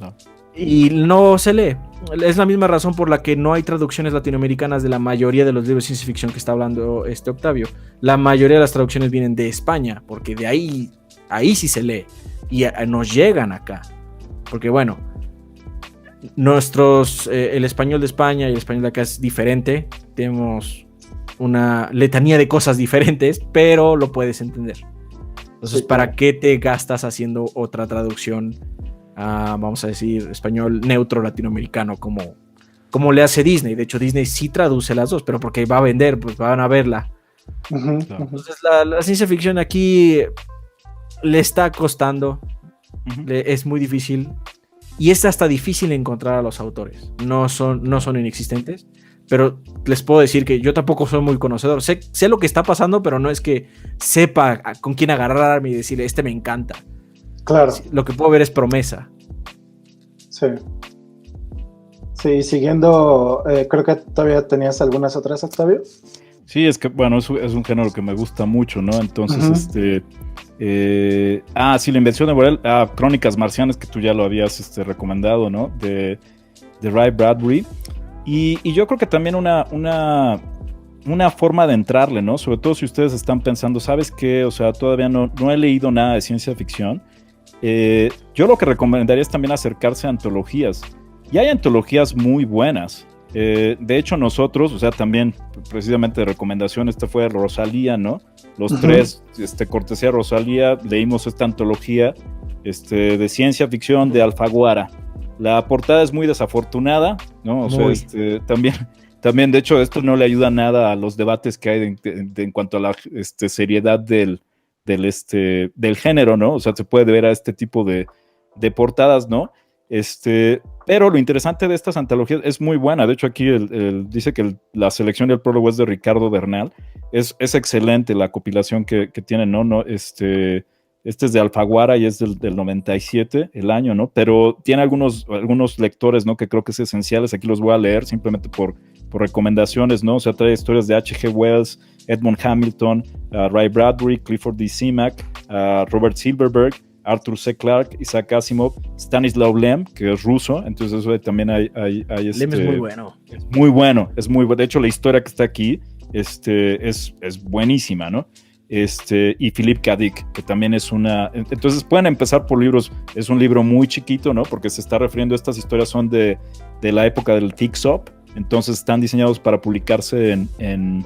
No. Y no se lee. Es la misma razón por la que no hay traducciones latinoamericanas de la mayoría de los libros de ciencia ficción que está hablando Octavio. La mayoría de las traducciones vienen de España, porque de ahí sí se lee. Y nos llegan acá. Porque bueno, el español de España y el español de acá es diferente. Tenemos una letanía de cosas diferentes, pero lo puedes entender. Entonces, ¿para qué te gastas haciendo otra traducción? Vamos a decir, español neutro latinoamericano, como le hace Disney. De hecho, Disney sí traduce las dos, pero porque va a vender, pues van a verla. Entonces, la ciencia ficción aquí le está costando, es muy difícil, y es hasta difícil encontrar a los autores. No son inexistentes, pero les puedo decir que yo tampoco soy muy conocedor. Sé lo que está pasando, pero no es que sepa con quién agarrarme y decirle, este me encanta. Claro. Lo que puedo ver es promesa. Sí, siguiendo, creo que todavía tenías algunas otras, Octavio. Sí, es que, bueno, es un género que me gusta mucho, ¿no? Entonces, sí, La invención de Borel, Crónicas Marcianas, que tú ya lo habías recomendado, ¿no? De Ray Bradbury. Y yo creo que también una forma de entrarle, ¿no? Sobre todo si ustedes están pensando, ¿sabes qué? O sea, todavía no he leído nada de ciencia ficción. Yo lo que recomendaría es también acercarse a antologías. Y hay antologías muy buenas. De hecho, nosotros, o sea, también precisamente de recomendación, fue Rosalía, ¿no? Los tres, cortesía Rosalía, leímos esta antología de ciencia ficción de Alfaguara. La portada es muy desafortunada, ¿no? O sea, también, de hecho, esto no le ayuda nada a los debates que hay en cuanto a la seriedad del género, ¿no? O sea, se puede ver a este tipo de portadas, ¿no? Pero lo interesante de estas antologías es muy buena. De hecho, aquí dice que la selección del prólogo es de Ricardo Bernal. Es excelente la compilación que tienen, ¿no? Este es de Alfaguara y es del 97, el año, ¿no? Pero tiene algunos lectores, ¿no? Que creo que es esenciales. Aquí los voy a leer simplemente por recomendaciones, ¿no? O sea, trae historias de H.G. Wells, Edmund Hamilton, Ray Bradbury, Clifford D. Simak, Robert Silverberg, Arthur C. Clarke, Isaac Asimov, Stanislaw Lem, que es ruso, entonces eso también hay Lem es muy bueno. Es muy bueno. De hecho, la historia que está aquí es buenísima, ¿no? Y Philip K. Dick, que también es una... Entonces pueden empezar por libros, es un libro muy chiquito, ¿no? Porque se está refiriendo, estas historias son de la época del Fix-Up, entonces están diseñados para publicarse en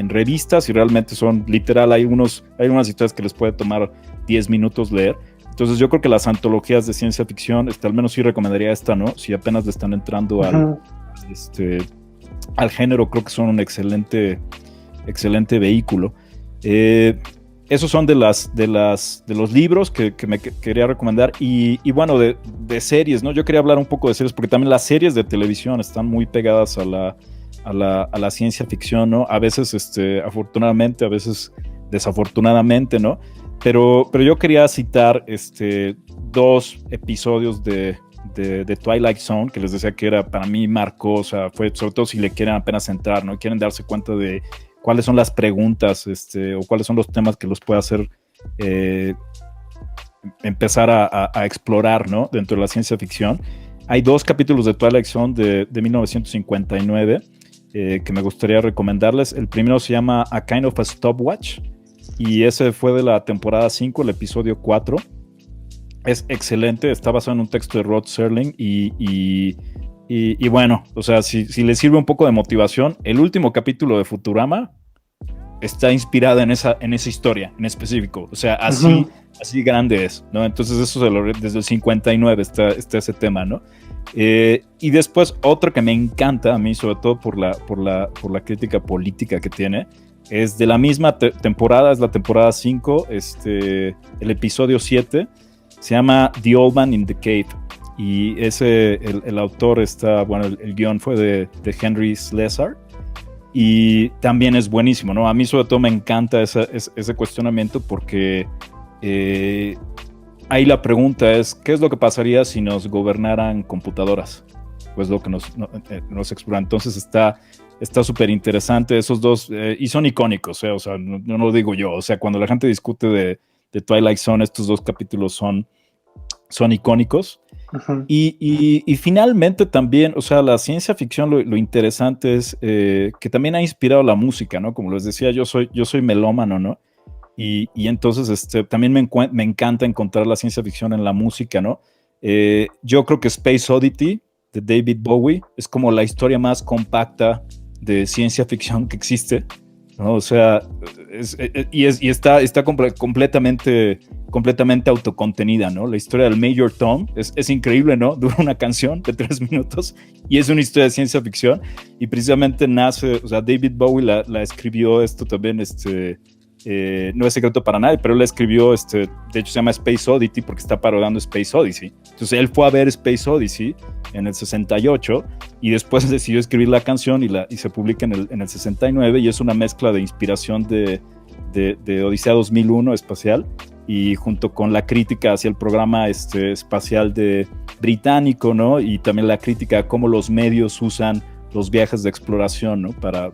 revistas y realmente son literal, hay unas historias que les puede tomar 10 minutos leer. Entonces yo creo que las antologías de ciencia ficción, al menos sí recomendaría esta, ¿no? Si apenas le están entrando al género, creo que son un excelente vehículo. Esos son de los libros que me quería recomendar y bueno, de series, ¿no? Yo quería hablar un poco de series porque también las series de televisión están muy pegadas a la ciencia ficción, ¿no? A veces afortunadamente, a veces desafortunadamente, ¿no? Pero yo quería citar 2 episodios de Twilight Zone, que les decía que para mí marcó, o sea, fue sobre todo si le quieren apenas entrar, ¿no? Quieren darse cuenta de cuáles son las preguntas o cuáles son los temas que los puede hacer empezar a explorar, ¿no? Dentro de la ciencia ficción. Hay 2 capítulos de Twilight Zone de 1959 que me gustaría recomendarles. El primero se llama A Kind of a Stopwatch y ese fue de la temporada 5, el episodio 4. Es excelente, está basado en un texto de Rod Serling y bueno, o sea, si les sirve un poco de motivación, el último capítulo de Futurama está inspirada en esa historia en específico, o sea, así grande es, ¿no? Entonces eso desde el 59 está ese tema, ¿no? Y después otro que me encanta a mí, sobre todo por la crítica política que tiene, es de la misma temporada, es la temporada 5, el episodio 7, se llama The Old Man in the Cave. Y el autor el guión fue de Henry Slesar. y también es buenísimo, ¿no? A mí sobre todo me encanta ese cuestionamiento porque ahí la pregunta es, ¿qué es lo que pasaría si nos gobernaran computadoras? Pues lo que nos explora. Entonces está súper interesante esos dos, y son icónicos, o sea, no lo digo yo, o sea, cuando la gente discute de Twilight Zone, estos dos capítulos son icónicos. Uh-huh. Y finalmente también, o sea, la ciencia ficción, lo interesante es que también ha inspirado la música, ¿no? Como les decía, yo soy melómano, ¿no? Y entonces también me encanta encontrar la ciencia ficción en la música, ¿no? Yo creo que Space Oddity de David Bowie es como la historia más compacta de ciencia ficción que existe, ¿no? O sea, está completamente autocontenida, ¿no? La historia del Major Tom es increíble, ¿no? Dura una canción de 3 minutos y es una historia de ciencia ficción y precisamente nace, o sea, David Bowie la escribió esto también, no es secreto para nadie, pero él la escribió, de hecho se llama Space Oddity porque está parodiando Space Odyssey. Entonces él fue a ver Space Odyssey en el 68 y después decidió escribir la canción y se publica en el 69 y es una mezcla de inspiración de Odisea 2001 espacial y junto con la crítica hacia el programa espacial británico, ¿no? Y también la crítica a cómo los medios usan los viajes de exploración, ¿no? Para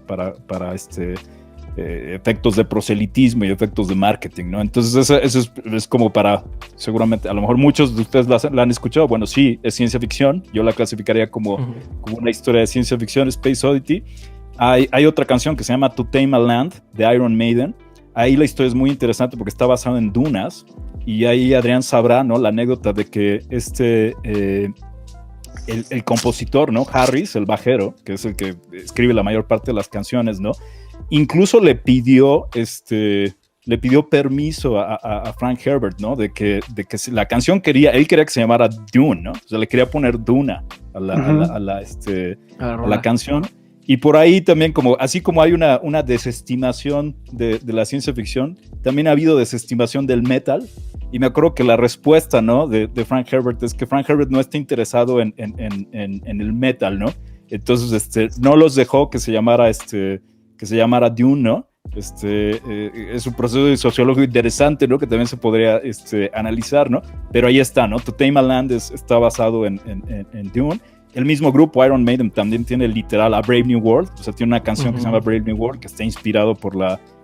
efectos de proselitismo y efectos de marketing, ¿no? Entonces eso es como para, seguramente, a lo mejor muchos de ustedes la han escuchado. Bueno, sí, es ciencia ficción. Yo la clasificaría como una historia de ciencia ficción, Space Oddity. Hay otra canción que se llama To Tame a Land, de Iron Maiden. Ahí la historia es muy interesante porque está basada en dunas y ahí Adrián sabrá, ¿no? La anécdota de que el compositor, ¿no? Harris, el bajero, que es el que escribe la mayor parte de las canciones, ¿no? Incluso le pidió permiso a Frank Herbert, ¿no? De que la canción él quería que se llamara Dune, ¿no? O sea, le quería poner Duna a la canción. Y por ahí también, así como hay una desestimación de la ciencia ficción, también ha habido desestimación del metal. Y me acuerdo que la respuesta, ¿no? de Frank Herbert es que Frank Herbert no está interesado en el metal, ¿no? Entonces, no los dejó que se llamara Dune, ¿no? Es un proceso sociológico interesante, ¿no? Que también se podría analizar, ¿no? Pero ahí está, ¿no? To Tame a Land está basado en Dune. El mismo grupo, Iron Maiden, también tiene literal A Brave New World, o sea, tiene una canción que se llama Brave New World, que está inspirado por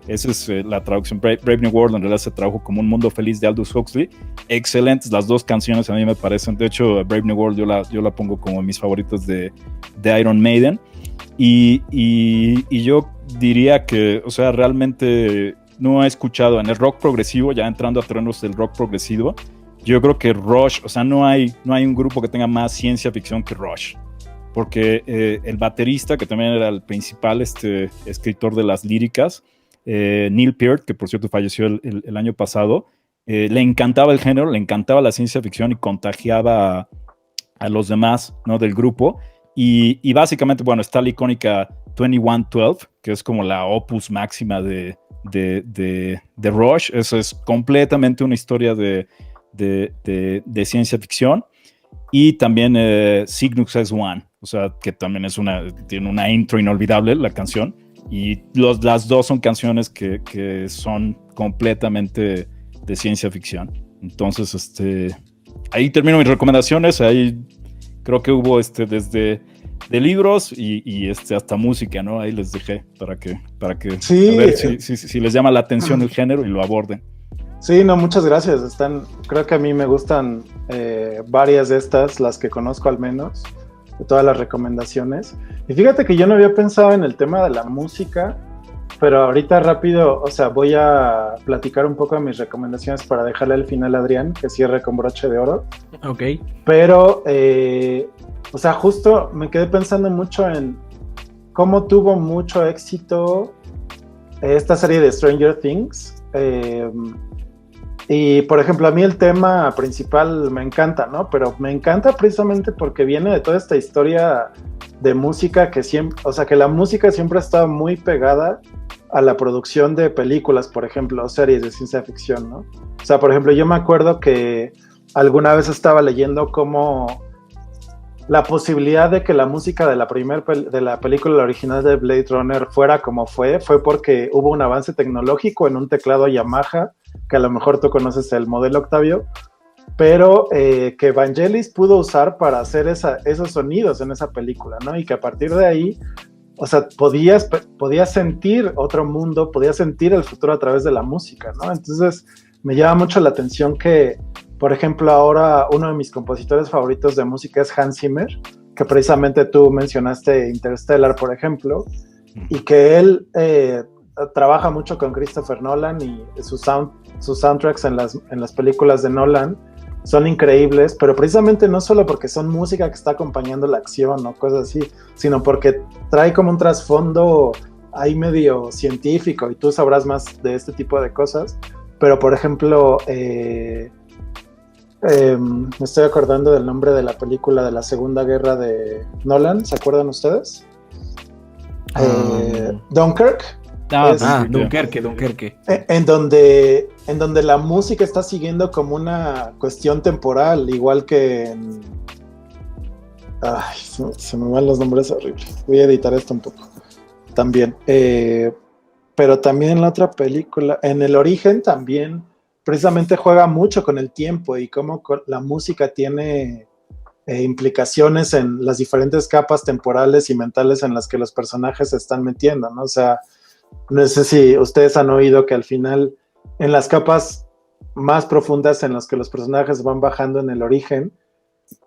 esa es la traducción, Brave New World, en realidad se tradujo como Un Mundo Feliz de Aldous Huxley. Excelentes las dos canciones, a mí me parecen. De hecho, Brave New World yo la pongo como mis favoritos de Iron Maiden. Y yo diría que, o sea, realmente no he escuchado en el rock progresivo, ya entrando a terrenos del rock progresivo, yo creo que Rush, o sea, no hay un grupo que tenga más ciencia ficción que Rush, porque el baterista, que también era el principal escritor de las líricas, Neil Peart, que por cierto falleció el año pasado, le encantaba el género, le encantaba la ciencia ficción y contagiaba a los demás, ¿no? Del grupo. Y básicamente, bueno, está la icónica 2112, que es como la opus máxima de Rush. Eso es completamente una historia de ciencia ficción. Y también Cygnus S1, o sea, que también tiene una intro inolvidable, la canción. Y las dos son canciones que son completamente de ciencia ficción. Entonces, ahí termino mis recomendaciones. Ahí creo que hubo desde de libros y hasta música, ¿no? Ahí les dejé para que sí, a ver si les llama la atención el género y lo aborden. Sí, no, muchas gracias. Creo que a mí me gustan varias de estas, las que conozco al menos, de todas las recomendaciones. Y fíjate que yo no había pensado en el tema de la música, pero ahorita rápido, o sea, voy a platicar un poco de mis recomendaciones para dejarle al final a Adrián, que cierre con broche de oro. Ok. Pero, o sea, justo me quedé pensando mucho en cómo tuvo mucho éxito esta serie de Stranger Things. Y, por ejemplo, a mí el tema principal me encanta, ¿no? Pero me encanta precisamente porque viene de toda esta historia de música que siempre, o sea, que la música siempre ha estado muy pegada a la producción de películas, por ejemplo, o series de ciencia ficción, ¿no? O sea, por ejemplo, yo me acuerdo que alguna vez estaba leyendo cómo la posibilidad de que la música de la película original de Blade Runner fuera como fue porque hubo un avance tecnológico en un teclado Yamaha, que a lo mejor tú conoces el modelo, Octavio, pero que Vangelis pudo usar para hacer esos sonidos en esa película, ¿no? Y que a partir de ahí, o sea, podías sentir otro mundo, podías sentir el futuro a través de la música, ¿no? Entonces, me llama mucho la atención que, por ejemplo, ahora uno de mis compositores favoritos de música es Hans Zimmer, que precisamente tú mencionaste Interstellar, por ejemplo, y que él trabaja mucho con Christopher Nolan y sus soundtracks en las películas de Nolan son increíbles, pero precisamente no solo porque son música que está acompañando la acción o cosas así, sino porque trae como un trasfondo ahí medio científico, y tú sabrás más de este tipo de cosas, pero por ejemplo, me estoy acordando del nombre de la película de la Segunda Guerra de Nolan, ¿se acuerdan ustedes? Dunkirk. Dunkerque. En donde la música está siguiendo como una cuestión temporal, igual que en... Ay, se me van los nombres horribles. Voy a editar esto un poco. También. Pero también en la otra película, en El Origen también, precisamente juega mucho con el tiempo y cómo la música tiene implicaciones en las diferentes capas temporales y mentales en las que los personajes se están metiendo, ¿no? O sea, no sé si ustedes han oído que al final, en las capas más profundas en las que los personajes van bajando en El Origen,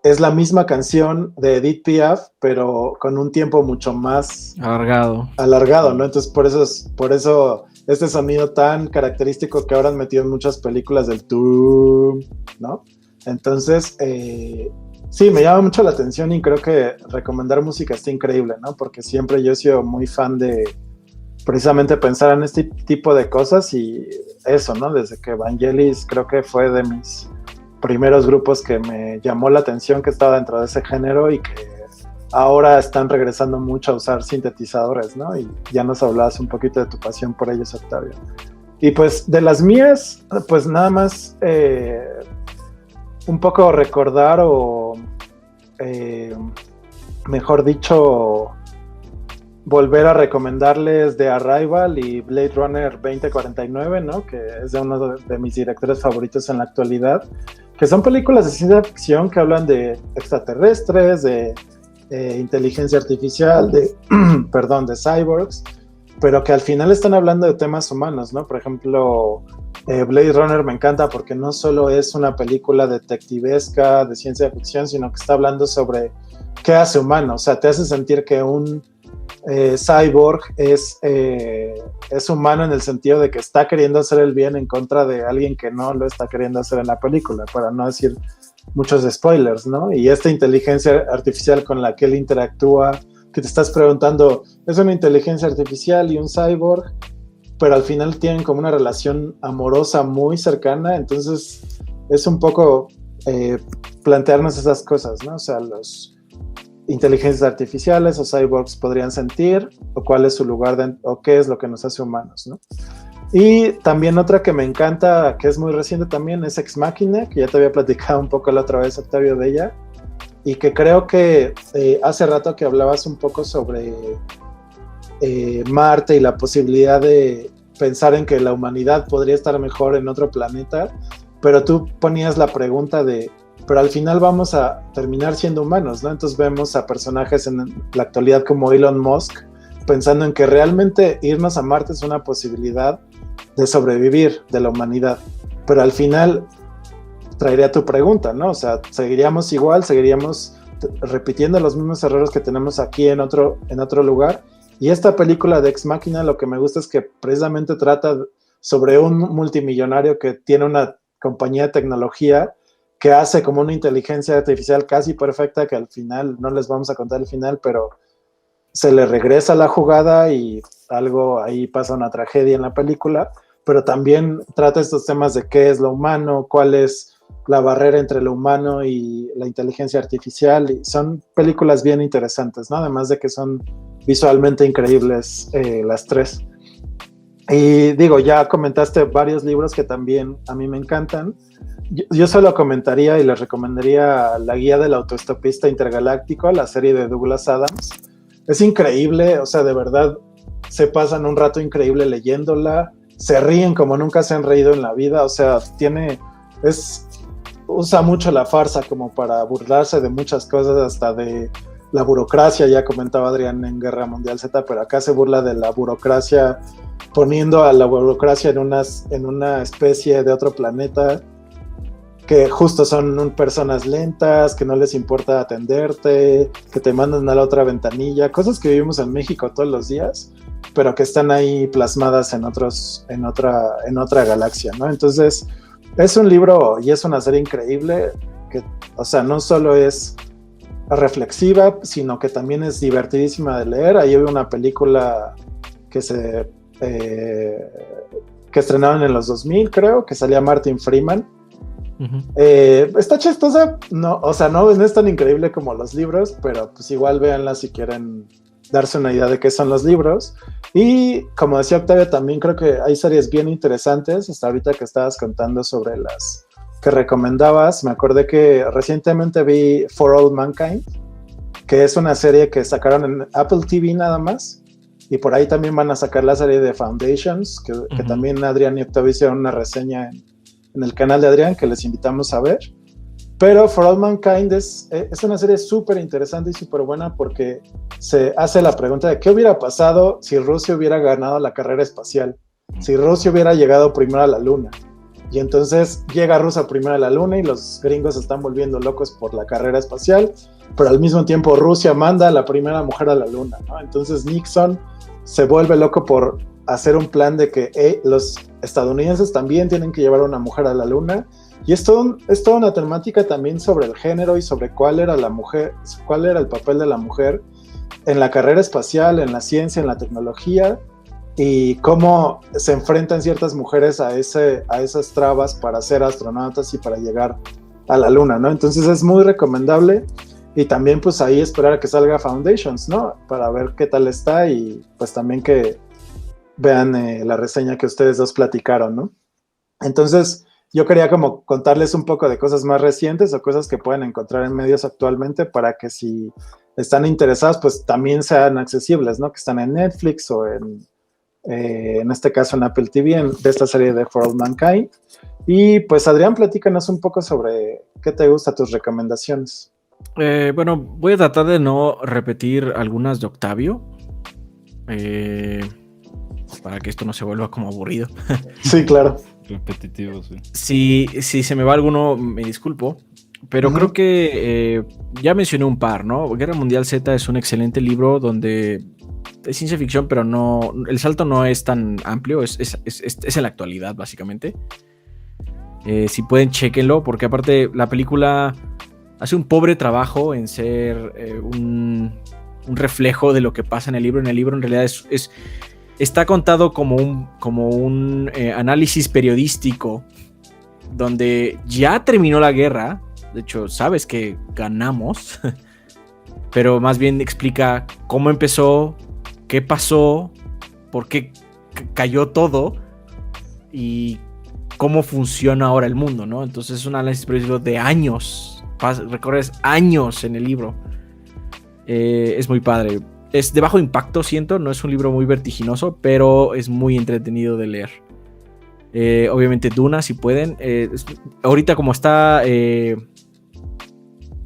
es la misma canción de Edith Piaf, pero con un tiempo mucho más alargado, ¿no? Entonces, por eso este sonido tan característico que ahora han metido en muchas películas del tum, ¿no? Entonces, sí, me llama mucho la atención y creo que recomendar música está increíble, ¿no? Porque siempre yo he sido muy fan de precisamente pensar en este tipo de cosas y eso, ¿no? Desde que Vangelis creo que fue de mis primeros grupos que me llamó la atención, que estaba dentro de ese género y que ahora están regresando mucho a usar sintetizadores, ¿no? Y ya nos hablabas un poquito de tu pasión por ellos, Octavio. Y pues de las mías, pues nada más un poco recordar o mejor dicho, volver a recomendarles The Arrival y Blade Runner 2049, ¿no? Que es de uno de mis directores favoritos en la actualidad, que son películas de ciencia ficción que hablan de extraterrestres, de inteligencia artificial, de cyborgs, pero que al final están hablando de temas humanos, ¿no? Por ejemplo, Blade Runner me encanta porque no solo es una película detectivesca de ciencia ficción, sino que está hablando sobre qué hace humano, o sea, te hace sentir que un cyborg es humano en el sentido de que está queriendo hacer el bien en contra de alguien que no lo está queriendo hacer en la película, para no decir muchos spoilers, ¿no? Y esta inteligencia artificial con la que él interactúa, que te estás preguntando, ¿es una inteligencia artificial y un cyborg? Pero al final tienen como una relación amorosa muy cercana, entonces es un poco plantearnos esas cosas, ¿no? O sea, los inteligencias artificiales o cyborgs podrían sentir, o cuál es su lugar o qué es lo que nos hace humanos, ¿no? Y también otra que me encanta, que es muy reciente también, es Ex Machina, que ya te había platicado un poco la otra vez, Octavio, de ella, y que creo que hace rato que hablabas un poco sobre Marte y la posibilidad de pensar en que la humanidad podría estar mejor en otro planeta, pero tú ponías la pregunta de, pero al final vamos a terminar siendo humanos, ¿no? Entonces vemos a personajes en la actualidad como Elon Musk pensando en que realmente irnos a Marte es una posibilidad de sobrevivir de la humanidad, pero al final traería tu pregunta, ¿no? O sea, seguiríamos igual, seguiríamos repitiendo los mismos errores que tenemos aquí en otro lugar. Y esta película de Ex Machina, lo que me gusta es que precisamente trata sobre un multimillonario que tiene una compañía de tecnología que hace como una inteligencia artificial casi perfecta, que al final, no les vamos a contar el final, pero se le regresa la jugada y algo ahí pasa, una tragedia en la película, pero también trata estos temas de qué es lo humano, cuál es la barrera entre lo humano y la inteligencia artificial, y son películas bien interesantes, ¿no? Además de que son visualmente increíbles las tres. Y digo, ya comentaste varios libros que también a mí me encantan, yo solo comentaría y les recomendaría La guía del autoestopista intergaláctico, la serie de Douglas Adams. Es increíble, o sea, de verdad se pasan un rato increíble leyéndola, se ríen como nunca se han reído en la vida, o sea, usa mucho la farsa como para burlarse de muchas cosas, hasta de la burocracia, ya comentaba Adrián en Guerra Mundial Z, pero acá se burla de la burocracia, poniendo a la burocracia en una especie de otro planeta, que justo son personas lentas, que no les importa atenderte, que te mandan a la otra ventanilla, cosas que vivimos en México todos los días, pero que están ahí plasmadas en otra galaxia, ¿no? Entonces, es un libro y es una serie increíble, que, o sea, no solo es reflexiva, sino que también es divertidísima de leer. Ahí hay una película que estrenaron en los 2000, creo, que salía Martin Freeman. Está chistosa, no, o sea, no es tan increíble como los libros, pero pues igual véanla si quieren darse una idea de qué son los libros. Y como decía Octavio, también creo que hay series bien interesantes. Hasta ahorita que estabas contando sobre las que recomendabas, me acordé que recientemente vi For All Mankind, que es una serie que sacaron en Apple TV nada más, y por ahí también van a sacar la serie de Foundations, que también Adrián y Octavio hicieron una reseña en el canal de Adrián, que les invitamos a ver. Pero For All Mankind es una serie súper interesante y súper buena, porque se hace la pregunta de qué hubiera pasado si Rusia hubiera ganado la carrera espacial, si Rusia hubiera llegado primero a la Luna. Y entonces llega Rusia primero a la Luna y los gringos se están volviendo locos por la carrera espacial, pero al mismo tiempo Rusia manda a la primera mujer a la Luna, ¿no? Entonces Nixon se vuelve loco por hacer un plan de que los estadounidenses también tienen que llevar a una mujer a la Luna. Y es toda una temática también sobre el género y sobre cuál era el papel de la mujer en la carrera espacial, en la ciencia, en la tecnología, y cómo se enfrentan ciertas mujeres a esas trabas para ser astronautas y para llegar a la Luna, ¿no? Entonces es muy recomendable, y también pues ahí esperar a que salga Foundations, ¿no? Para ver qué tal está, y pues también que vean la reseña que ustedes dos platicaron, ¿no? Entonces yo quería como contarles un poco de cosas más recientes o cosas que pueden encontrar en medios actualmente, para que si están interesados pues también sean accesibles, ¿no? Que están en Netflix o en este caso en Apple TV, de esta serie de For All Mankind. Y pues Adrián, platícanos un poco sobre qué te gusta, tus recomendaciones. Bueno, voy a tratar de no repetir algunas de Octavio, para que esto no se vuelva como aburrido. Sí, claro. Repetitivo, sí. Si se me va alguno, me disculpo, pero creo que ya mencioné un par, ¿no? Guerra Mundial Z es un excelente libro donde es ciencia ficción, pero no, el salto no es tan amplio, es en la actualidad, básicamente. Si pueden, chéquenlo, porque aparte la película hace un pobre trabajo en ser un reflejo de lo que pasa en el libro. En el libro en realidad está contado como un análisis periodístico, donde ya terminó la guerra. De hecho, sabes que ganamos, pero más bien explica cómo empezó, qué pasó, por qué cayó todo y cómo funciona ahora el mundo, ¿no? Entonces es un análisis periodístico de años, recorres años en el libro. Es muy padre. Es de bajo impacto, siento, no es un libro muy vertiginoso, pero es muy entretenido de leer. Obviamente Duna, si pueden. Ahorita como está el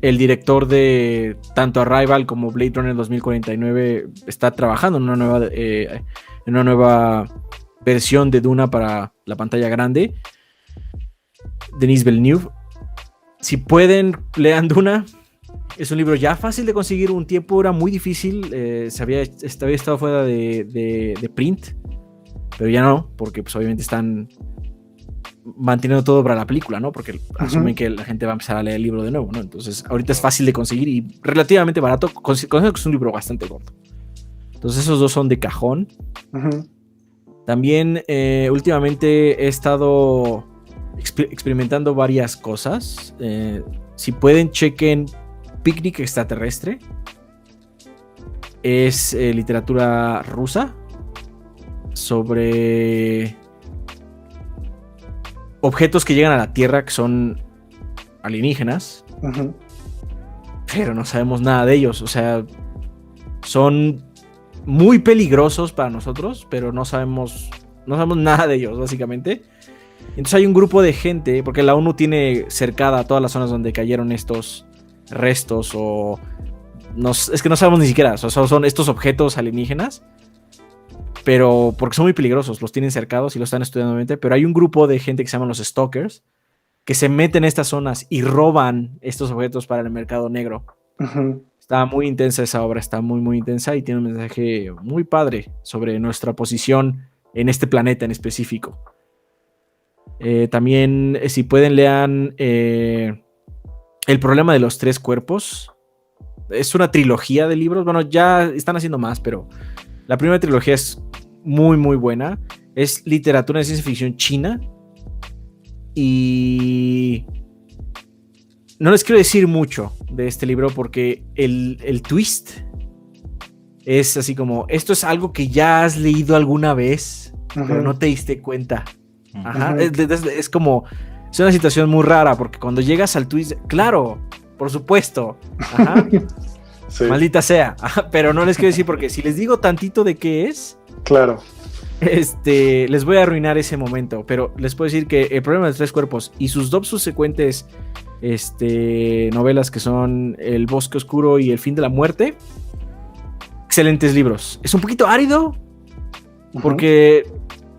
director de tanto Arrival como Blade Runner 2049 está trabajando en una nueva versión de Duna para la pantalla grande. Denis Villeneuve. Si pueden, lean Duna. Es un libro ya fácil de conseguir. Un tiempo era muy difícil. Había estado fuera de print, pero ya no, porque pues obviamente están manteniendo todo para la película, ¿no? Porque asumen que la gente va a empezar a leer el libro de nuevo, ¿no? Entonces ahorita es fácil de conseguir y relativamente barato. Considero que es un libro bastante corto. Entonces esos dos son de cajón. También últimamente he estado experimentando varias cosas. Si pueden, chequen Picnic Extraterrestre. Es literatura rusa sobre objetos que llegan a la Tierra que son alienígenas, pero no sabemos nada de ellos. O sea, son muy peligrosos para nosotros, pero no sabemos nada de ellos, básicamente. Entonces hay un grupo de gente, porque la ONU tiene cercada todas las zonas donde cayeron estos restos o... es que no sabemos ni siquiera, o sea, son estos objetos alienígenas, pero porque son muy peligrosos, los tienen cercados y los están estudiando obviamente, pero hay un grupo de gente que se llaman los stalkers, que se meten en estas zonas y roban estos objetos para el mercado negro. Está muy intensa esa obra, está muy, muy intensa y tiene un mensaje muy padre sobre nuestra posición en este planeta en específico. También, si pueden, lean El problema de los tres cuerpos. Es una trilogía de libros. Bueno, ya están haciendo más, pero la primera trilogía es muy, muy buena. Es literatura de ciencia ficción china. Y no les quiero decir mucho de este libro porque el twist es así como, esto es algo que ya has leído alguna vez, pero no te diste cuenta. Ajá. Es como, es una situación muy rara porque cuando llegas al twist, claro, por supuesto. Ajá. Sí. Maldita sea. Ajá, pero no les quiero decir porque si les digo tantito de qué es, claro, les voy a arruinar ese momento, pero les puedo decir que El problema de los tres cuerpos y sus dos subsecuentes novelas que son El bosque oscuro y El fin de la muerte, excelentes libros. Es un poquito árido porque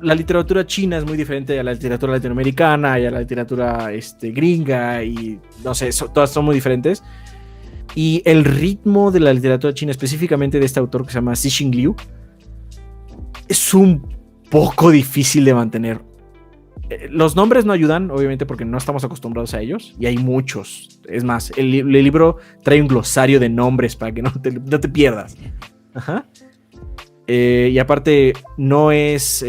la literatura china es muy diferente a la literatura latinoamericana y a la literatura gringa y no sé, todas son muy diferentes. Y el ritmo de la literatura china, específicamente de este autor que se llama Cixin Liu, es un poco difícil de mantener. Los nombres no ayudan, obviamente, porque no estamos acostumbrados a ellos. Y hay muchos. Es más, el libro trae un glosario de nombres para que no te pierdas. Ajá. Y aparte, no es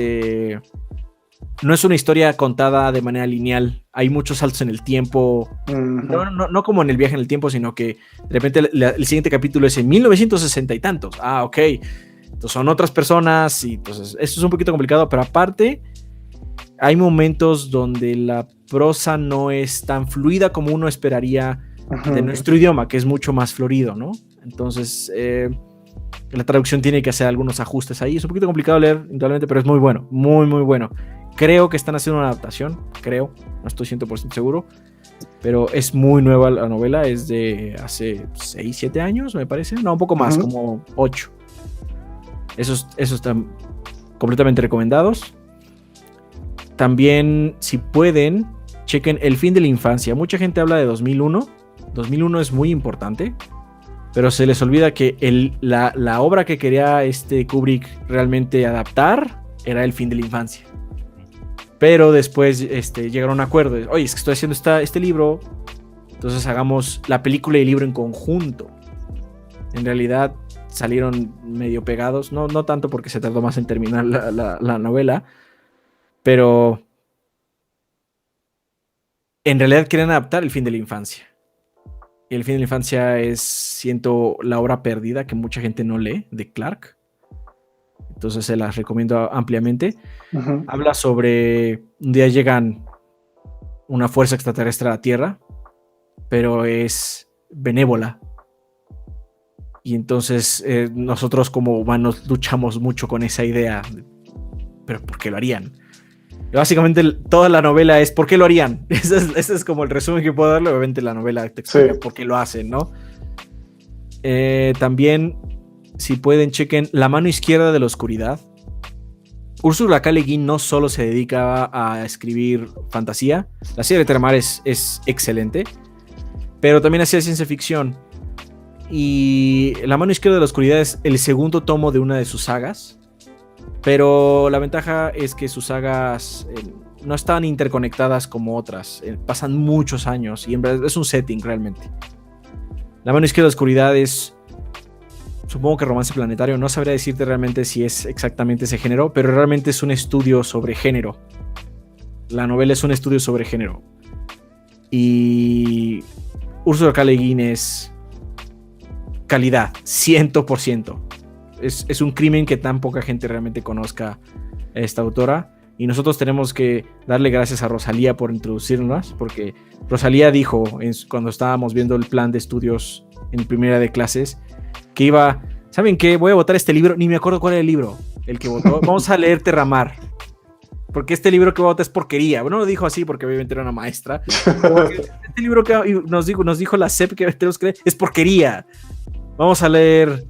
una historia contada de manera lineal. Hay muchos saltos en el tiempo. No como en El viaje en el tiempo, sino que de repente el siguiente capítulo es en 1960 y tantos. Ah, ok. Entonces son otras personas y entonces esto es un poquito complicado, pero aparte hay momentos donde la prosa no es tan fluida como uno esperaría de nuestro idioma, que es mucho más florido, ¿no? Entonces la traducción tiene que hacer algunos ajustes ahí. Es un poquito complicado leer, indudablemente, pero es muy bueno, muy, muy bueno. Creo que están haciendo una adaptación, no estoy 100% seguro, pero es muy nueva la novela, es de hace 6, 7 años, me parece, no, un poco más, como 8. Esos están completamente recomendados. También, si pueden, chequen El fin de la infancia. Mucha gente habla de 2001. 2001 es muy importante, pero se les olvida que la obra que quería Kubrick realmente adaptar era El fin de la infancia. Pero después llegaron a un acuerdo. Oye, es que estoy haciendo este libro, entonces hagamos la película y el libro en conjunto. En realidad salieron medio pegados, no tanto porque se tardó más en terminar la novela, pero en realidad quieren adaptar El fin de la infancia. Y El fin de la infancia siento, la obra perdida que mucha gente no lee, de Clarke. Entonces se las recomiendo ampliamente. Habla sobre un día llegan una fuerza extraterrestre a la Tierra, pero es benévola. Y entonces nosotros como humanos luchamos mucho con esa idea. ¿Pero por qué lo harían? Y básicamente toda la novela es ¿por qué lo harían? Ese es como el resumen que puedo darle. Obviamente la novela te explica por qué lo hacen, ¿no? También, si pueden, chequen La mano izquierda de la oscuridad. Ursula K. Le Guin no solo se dedicaba a escribir fantasía. La serie de Terramar es excelente, pero también hacía ciencia ficción. Y La mano izquierda de la oscuridad es el segundo tomo de una de sus sagas, pero la ventaja es que sus sagas no están interconectadas como otras, pasan muchos años y en verdad es un setting realmente. La mano izquierda de la oscuridad es, supongo que romance planetario, no sabría decirte realmente si es exactamente ese género, pero realmente es un estudio sobre género. La novela es un estudio sobre género y Ursula K. Le Guin es calidad, 100%. Es un crimen que tan poca gente realmente conozca a esta autora, Y nosotros tenemos que darle gracias a Rosalía por introducirnos, porque Rosalía dijo cuando estábamos viendo el plan de estudios en primera de clases que iba, ¿saben qué? Voy a votar este libro, ni me acuerdo cuál era el libro, el que votó. Vamos a leer Terramar, porque este libro que vota es porquería. Bueno, lo dijo así porque obviamente era una maestra. Este libro que nos dijo la SEP que tenemos que leer es porquería. Vamos a leer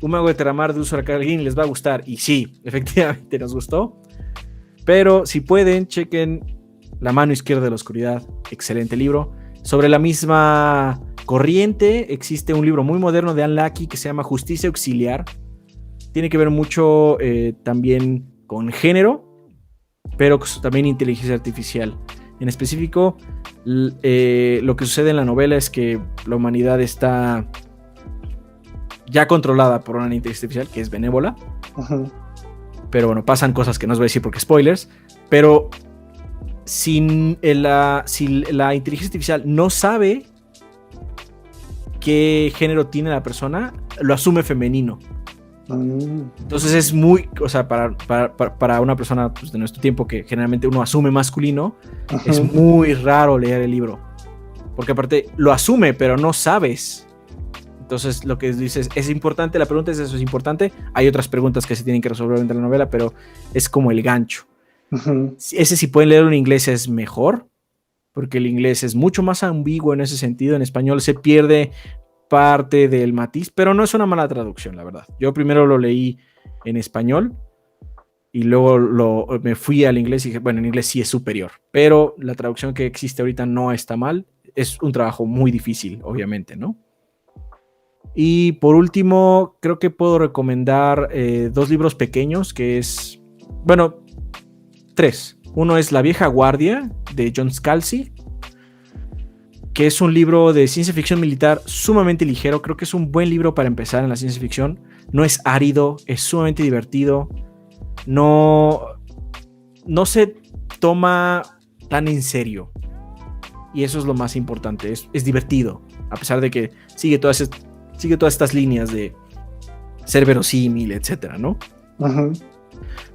Un mago de Terramar de Úrsula K. Le Guin, les va a gustar. Y sí, efectivamente nos gustó. Pero si pueden, chequen La mano izquierda de la oscuridad. Excelente libro. Sobre la misma corriente existe un libro muy moderno de Ann Leckie que se llama Justicia Auxiliar. Tiene que ver mucho también con género, pero también inteligencia artificial. En específico, lo que sucede en la novela es que la humanidad está ya controlada por una inteligencia artificial que es benévola. Ajá. Pero bueno, pasan cosas que no os voy a decir porque spoilers. Pero si la inteligencia artificial no sabe qué género tiene la persona, lo asume femenino. Entonces es muy, o sea, para una persona pues, de nuestro tiempo que generalmente uno asume masculino, Ajá. es muy raro leer el libro. Porque aparte lo asume, pero no sabes. Entonces lo que dices es importante, la pregunta es eso, es importante. Hay otras preguntas que se tienen que resolver dentro de la novela, pero es como el gancho. Uh-huh. Ese si pueden leer en inglés es mejor, porque el inglés es mucho más ambiguo en ese sentido. En español se pierde parte del matiz, pero no es una mala traducción, la verdad. Yo primero lo leí en español y luego me fui al inglés y dije, bueno, en inglés sí es superior, pero la traducción que existe ahorita no está mal. Es un trabajo muy difícil, obviamente, ¿no? Y por último, creo que puedo recomendar 2 libros pequeños, que es, bueno, 3. Uno es La vieja guardia, de John Scalzi, que es un libro de ciencia ficción militar sumamente ligero. Creo que es un buen libro para empezar en la ciencia ficción. No es árido, es sumamente divertido. No se toma tan en serio. Y eso es lo más importante. Es divertido, a pesar de que sigue todas estas líneas de ser verosímil, etcétera, ¿no? Uh-huh.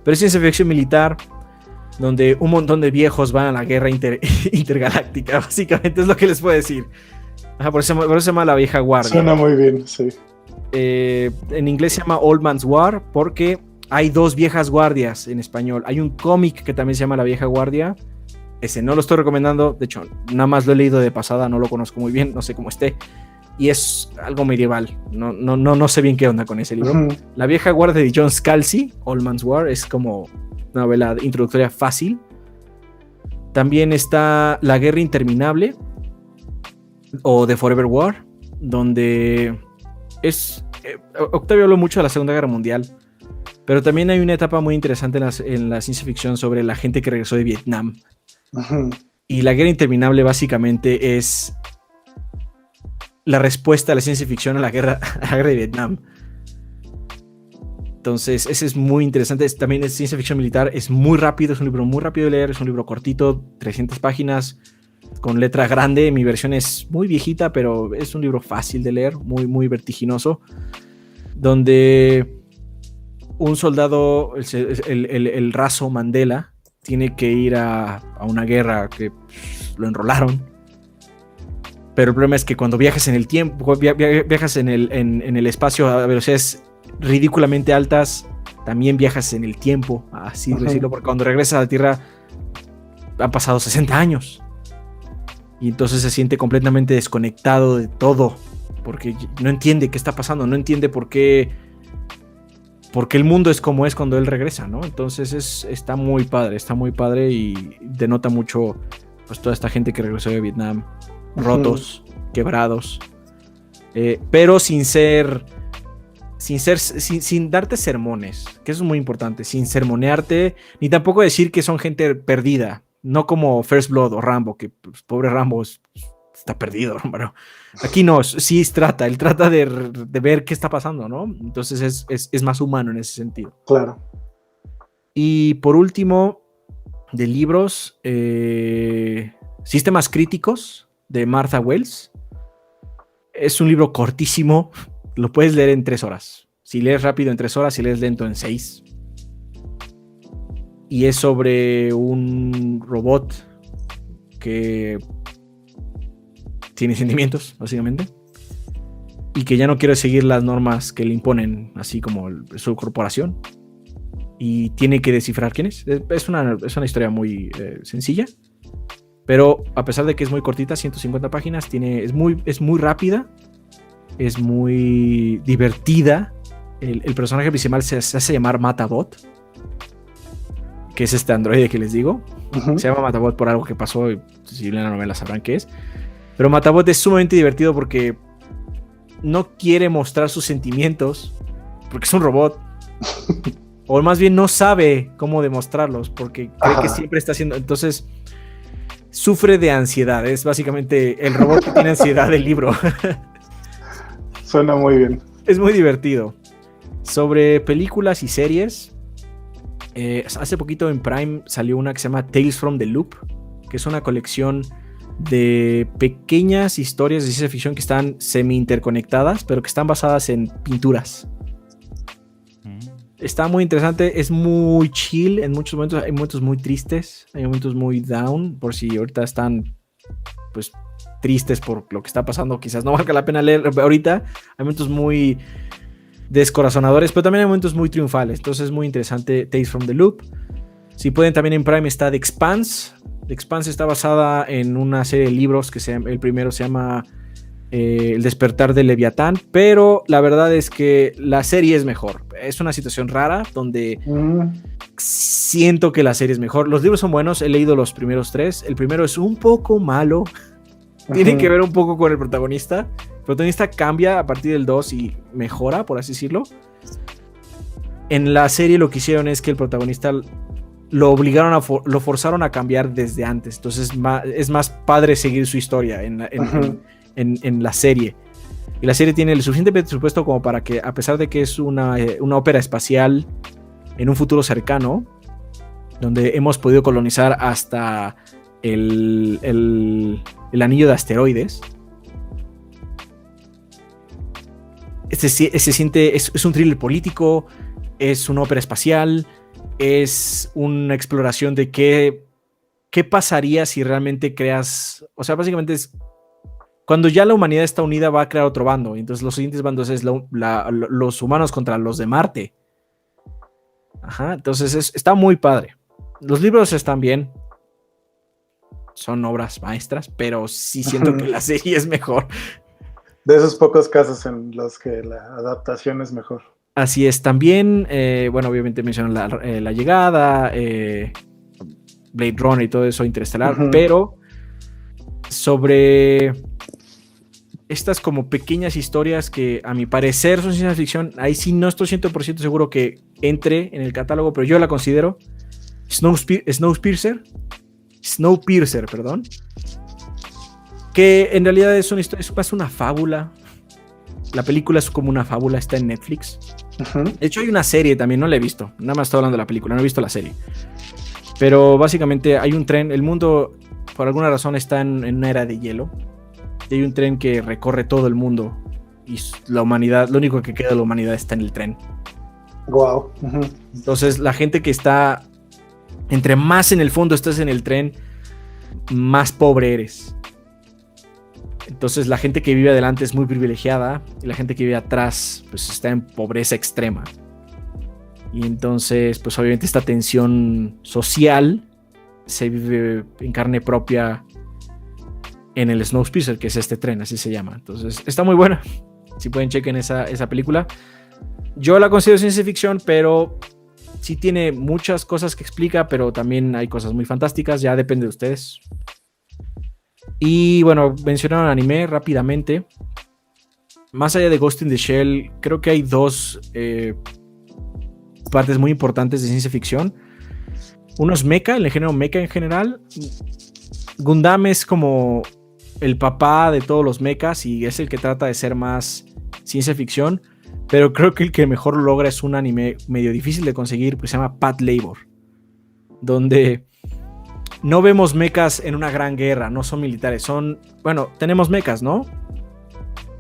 Pero es ciencia ficción militar, donde un montón de viejos van a la guerra intergaláctica, básicamente es lo que les puedo decir. Ajá, por eso se llama La vieja guardia. Suena muy bien, sí. En inglés se llama Old Man's War, porque hay 2 viejas guardias en español. Hay un cómic que también se llama La vieja guardia. Ese no lo estoy recomendando, de hecho, nada más lo he leído de pasada, no lo conozco muy bien, no sé cómo esté. Y es algo medieval, no sé bien qué onda con ese libro. Uh-huh. La vieja guardia de John Scalzi, Old Man's War, es como una novela introductoria fácil. También está La guerra interminable, o The Forever War, donde Octavio habló mucho de la Segunda Guerra Mundial, pero también hay una etapa muy interesante en la ciencia ficción sobre la gente que regresó de Vietnam. Uh-huh. Y La guerra interminable básicamente es la respuesta de la ciencia ficción a la guerra de Vietnam. Entonces, ese es muy interesante. También es ciencia ficción militar. Es muy rápido, es un libro muy rápido de leer. Es un libro cortito, 300 páginas, con letra grande. Mi versión es muy viejita, pero es un libro fácil de leer, muy, muy vertiginoso. Donde un soldado, el raso Mandela, tiene que ir a una guerra que lo enrolaron. Pero el problema es que cuando viajas en el tiempo, viajas en el espacio a velocidades ridículamente altas, también viajas en el tiempo, así decirlo, porque cuando regresas a la Tierra han pasado 60 años. Y entonces se siente completamente desconectado de todo, porque no entiende qué está pasando, no entiende por qué el mundo es como es cuando él regresa, ¿no? Entonces está muy padre y denota mucho pues toda esta gente que regresó de Vietnam, rotos, quebrados, pero sin darte sermones, que eso es muy importante, sin sermonearte, ni tampoco decir que son gente perdida, no como First Blood o Rambo, que pues, pobre Rambo está perdido, hermano. Aquí no, sí él trata de ver qué está pasando, ¿no? Entonces es más humano en ese sentido. Claro. Y por último, de libros, Sistemas Críticos, de Martha Wells. Es un libro cortísimo, lo puedes leer en 3 horas. Si lees rápido en 3 horas, si lees lento en 6. y es sobre un robot que tiene sentimientos, básicamente, y que ya no quiere seguir las normas que le imponen, así como su corporación, y tiene que descifrar quién es. Es una historia muy sencilla, pero a pesar de que es muy cortita, 150 páginas, es muy rápida, es muy divertida. El personaje principal se hace llamar Matabot, que es este androide que les digo. Se llama Matabot por algo que pasó, si leen la novela sabrán qué es. Pero Matabot es sumamente divertido porque no quiere mostrar sus sentimientos, porque es un robot. O más bien no sabe cómo demostrarlos, porque cree que siempre está haciendo... Entonces, sufre de ansiedad. Es básicamente el robot que tiene ansiedad del libro. Suena muy bien. Es muy divertido. Sobre películas y series, hace poquito en Prime salió una que se llama Tales from the Loop, que es una colección de pequeñas historias de ciencia ficción que están semi-interconectadas, pero que están basadas en pinturas. Está muy interesante, es muy chill en muchos momentos. Hay momentos muy tristes, hay momentos muy down, por si ahorita están pues tristes por lo que está pasando, quizás no valga la pena leer ahorita. Hay momentos muy descorazonadores, pero también hay momentos muy triunfales. Entonces es muy interesante Tales from the Loop. Si pueden, también en Prime está The Expanse. The Expanse está basada en una serie de libros que el primero se llama El despertar del Leviatán, pero la verdad es que la serie es mejor. Es una situación rara donde siento que la serie es mejor. Los libros son buenos, he leído los primeros 3. El primero es un poco malo. Tiene que ver un poco con el protagonista. El protagonista cambia a partir del 2 y mejora, por así decirlo. En la serie lo que hicieron es que el protagonista lo obligaron lo forzaron a cambiar desde antes. Entonces es más padre seguir su historia en la serie. Y la serie tiene el suficiente presupuesto como para que, a pesar de que es una ópera espacial en un futuro cercano, donde hemos podido colonizar hasta el anillo de asteroides, se siente, es un thriller político, es una ópera espacial, es una exploración de qué pasaría si realmente creas, o sea, básicamente es cuando ya la humanidad está unida, va a crear otro bando. Entonces los siguientes bandos es los humanos contra los de Marte. Ajá, entonces está muy padre. Los libros están bien. Son obras maestras, pero sí siento que la serie es mejor. De esos pocos casos en los que la adaptación es mejor. Así es. También, bueno, obviamente mencionan la llegada, Blade Runner y todo eso, Interestelar, pero sobre estas como pequeñas historias que a mi parecer son ciencia ficción, ahí sí no estoy 100% seguro que entre en el catálogo, pero yo la considero Snowpiercer, perdón, que en realidad es una historia, es una fábula. La película es como una fábula, está en Netflix. De hecho hay una serie también, no la he visto, nada más estoy hablando de la película, no he visto la serie, pero básicamente hay un tren, el mundo por alguna razón está en una era de hielo. Y hay un tren que recorre todo el mundo y la humanidad, lo único que queda de la humanidad está en el tren. Wow. Entonces la gente que está, entre más en el fondo estás en el tren, más pobre eres. Entonces la gente que vive adelante es muy privilegiada y la gente que vive atrás pues está en pobreza extrema. Y entonces pues obviamente esta tensión social se vive en carne propia en el Snowpiercer, que es este tren, así se llama. Entonces está muy buena. Si pueden, chequen esa película. Yo la considero ciencia ficción, pero sí tiene muchas cosas que explica, pero también hay cosas muy fantásticas, ya depende de ustedes. Y bueno, mencionaron anime rápidamente. Más allá de Ghost in the Shell, creo que hay dos partes muy importantes de ciencia ficción. Uno es mecha, el género mecha en general. Gundam es como el papá de todos los mechas y es el que trata de ser más ciencia ficción, pero creo que el que mejor lo logra es un anime medio difícil de conseguir, pues se llama Path Labor, donde no vemos mechas en una gran guerra, no son militares, bueno, tenemos mechas, ¿no?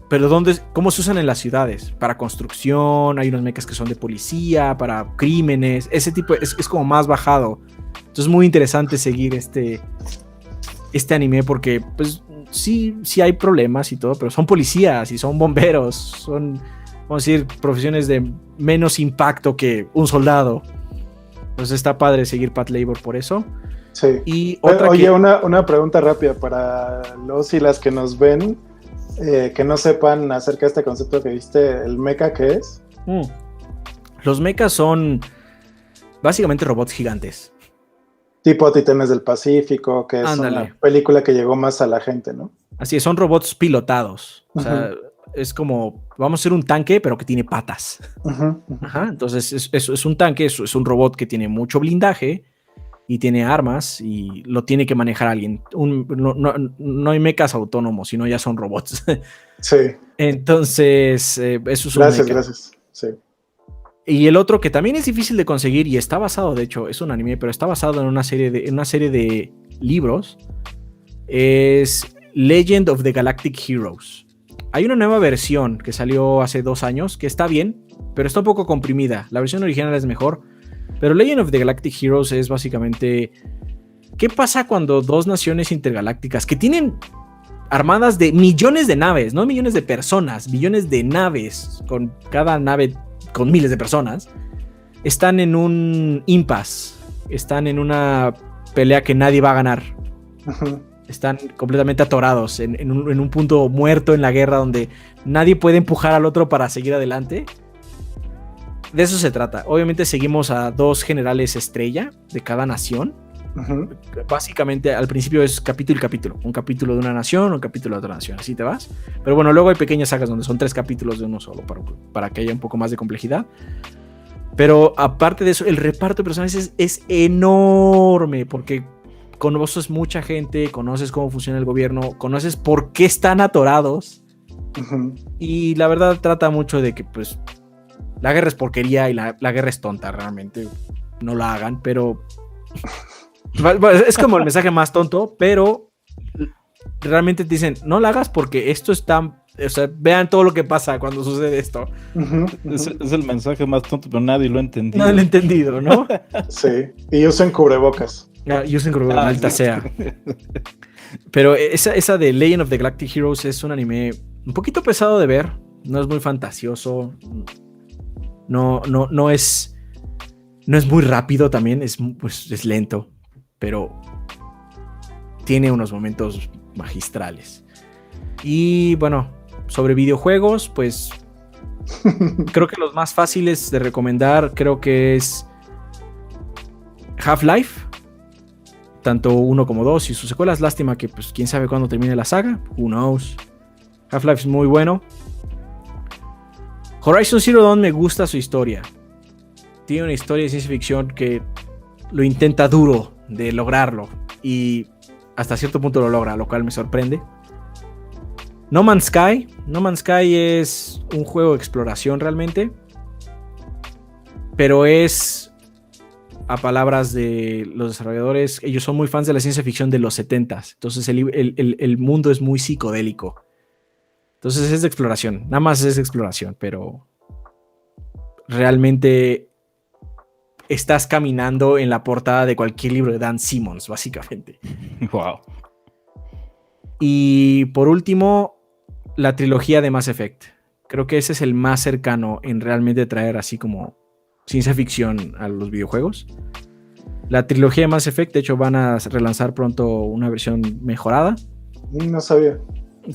pero ¿cómo se usan en las ciudades? Para construcción, hay unos mechas que son de policía, para crímenes, ese tipo, es como más bajado. Entonces es muy interesante seguir este anime porque, pues, sí hay problemas y todo, pero son policías y son bomberos, son, vamos a decir, profesiones de menos impacto que un soldado. Entonces está padre seguir Patlabor por eso. Sí. Y otra Oye, una pregunta rápida para los y las que nos ven, que no sepan acerca de este concepto que viste, ¿el mecha qué es? Los mechas son básicamente robots gigantes. Tipo Titanes del Pacífico, que es una película que llegó más a la gente, ¿no? Así es, son robots pilotados. O sea, es como, vamos a ser un tanque, pero que tiene patas. Ajá, entonces es un tanque, es un robot que tiene mucho blindaje y tiene armas y lo tiene que manejar alguien. No hay mechas autónomos, sino ya son robots. Sí. Entonces, eso es un mecha. Gracias. Sí. Y el otro que también es difícil de conseguir y está basado, de hecho, es un anime, pero está basado en una serie de libros, es Legend of the Galactic Heroes. Hay una nueva versión que salió hace 2 años que está bien, pero está un poco comprimida. La versión original es mejor, pero Legend of the Galactic Heroes es básicamente ¿qué pasa cuando 2 naciones intergalácticas que tienen armadas de millones de naves, no millones de personas, millones de naves, con cada nave con miles de personas, están en un impasse, están en una pelea que nadie va a ganar? Están completamente atorados en un punto muerto en la guerra donde nadie puede empujar al otro para seguir adelante. De eso se trata. Obviamente seguimos a 2 generales estrella de cada nación. Básicamente al principio es capítulo y capítulo. Un capítulo de una nación, un capítulo de otra nación. Así te vas. Pero bueno, luego hay pequeñas sagas donde son 3 capítulos de uno solo para que haya un poco más de complejidad. Pero aparte de eso, el reparto de personajes es enorme porque conoces mucha gente, conoces cómo funciona el gobierno, conoces por qué están atorados. Y la verdad trata mucho de que pues la guerra es porquería y la guerra es tonta realmente. No la hagan, pero es como el mensaje más tonto, pero realmente te dicen, no la hagas porque esto está, o sea, vean todo lo que pasa cuando sucede esto. Es el mensaje más tonto, pero nadie lo ha entendido. Nadie lo ha entendido, ¿no? Sí, y usen cubrebocas. Usen cubrebocas, maldita sea. Pero esa de Legend of the Galactic Heroes es un anime un poquito pesado de ver, no es muy fantasioso, no es muy rápido también, es lento, pero tiene unos momentos magistrales. Y bueno, sobre videojuegos, pues creo que los más fáciles de recomendar creo que es Half-Life, tanto 1 como 2 y sus secuelas. Lástima que pues quién sabe cuándo termine la saga, who knows. Half-Life es muy bueno. Horizon Zero Dawn me gusta su historia. Tiene una historia de ciencia ficción que lo intenta duro de lograrlo y hasta cierto punto lo logra, lo cual me sorprende. No Man's Sky es un juego de exploración realmente, pero es, a palabras de los desarrolladores, ellos son muy fans de la ciencia ficción de los 70s, entonces el mundo es muy psicodélico. Entonces es de exploración, nada más es de exploración, pero realmente estás caminando en la portada de cualquier libro de Dan Simmons, básicamente. Wow. Y por último, la trilogía de Mass Effect. Creo que ese es el más cercano en realmente traer así como ciencia ficción a los videojuegos. La trilogía de Mass Effect, de hecho, van a relanzar pronto una versión mejorada. No sabía.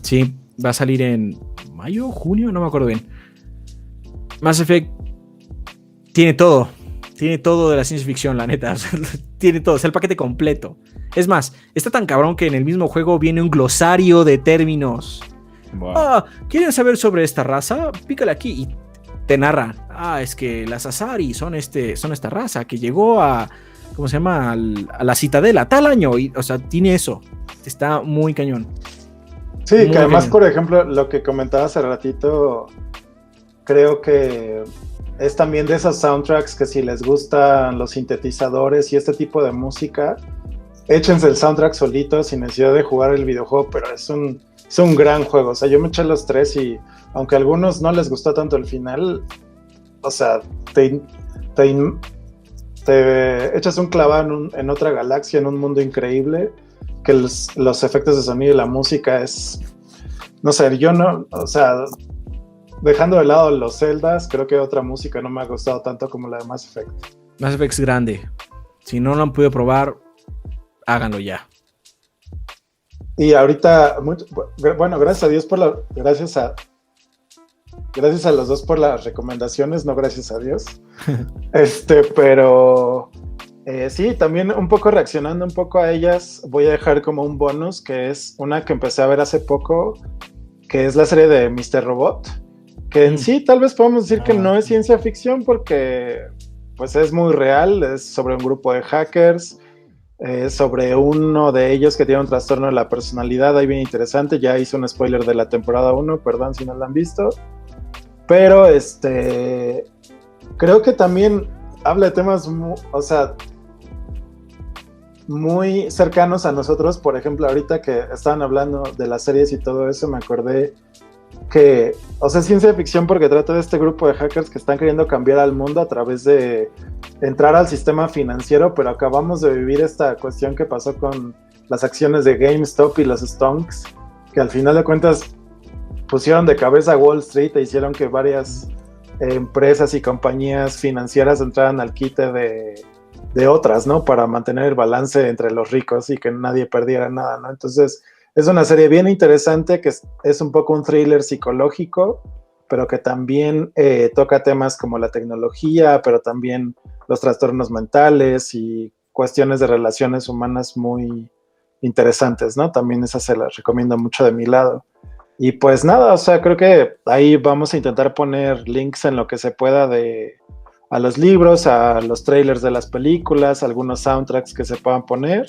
Sí, va a salir en mayo, junio, no me acuerdo bien. Mass Effect tiene todo de la ciencia ficción, la neta. Tiene todo, es el paquete completo. Es más, está tan cabrón que en el mismo juego viene un glosario de términos. Wow. ¿Quieren saber sobre esta raza? Pícale aquí y te narran. Es que las Asari son esta raza que llegó a, ¿cómo se llama? A la Citadela tal año. Y, o sea, tiene eso. Está muy cañón. Sí, muy que además, cañón. Por ejemplo, lo que comentaba hace ratito, creo que es también de esos soundtracks que si les gustan los sintetizadores y este tipo de música, échense el soundtrack solito sin necesidad de jugar el videojuego, pero es un es un gran juego. O sea, yo me eché los 3 y aunque a algunos no les gustó tanto el final, o sea, te echas un clavado en otra galaxia, en un mundo increíble, que los efectos de sonido y la música es, no sé, yo no, o sea, dejando de lado los Zeldas, creo que otra música no me ha gustado tanto como la de Mass Effect. Mass Effect es grande. Si no lo han podido probar, háganlo ya. Y ahorita, bueno, gracias a Dios gracias a los dos por las recomendaciones, no gracias a Dios. Pero sí, también un poco reaccionando un poco a ellas, voy a dejar como un bonus, que es una que empecé a ver hace poco, que es la serie de Mr. Robot, que en sí tal vez podemos decir que no es ciencia ficción porque pues es muy real, es sobre un grupo de hackers, sobre uno de ellos que tiene un trastorno de la personalidad, ahí bien interesante, ya hice un spoiler de la temporada 1, perdón si no la han visto, pero creo que también habla de temas muy cercanos a nosotros. Por ejemplo, ahorita que estaban hablando de las series y todo eso, me acordé que, o sea, es ciencia ficción porque trata de este grupo de hackers que están queriendo cambiar al mundo a través de entrar al sistema financiero, pero acabamos de vivir esta cuestión que pasó con las acciones de GameStop y los Stonks, que al final de cuentas pusieron de cabeza a Wall Street e hicieron que varias empresas y compañías financieras entraran al quite de otras, ¿no? Para mantener el balance entre los ricos y que nadie perdiera nada, ¿no? Entonces, es una serie bien interesante que es un poco un thriller psicológico, pero que también toca temas como la tecnología, pero también los trastornos mentales y cuestiones de relaciones humanas muy interesantes, ¿no? También esa se las recomiendo mucho de mi lado. Y pues nada, o sea, creo que ahí vamos a intentar poner links en lo que se pueda a los libros, a los trailers de las películas, algunos soundtracks que se puedan poner.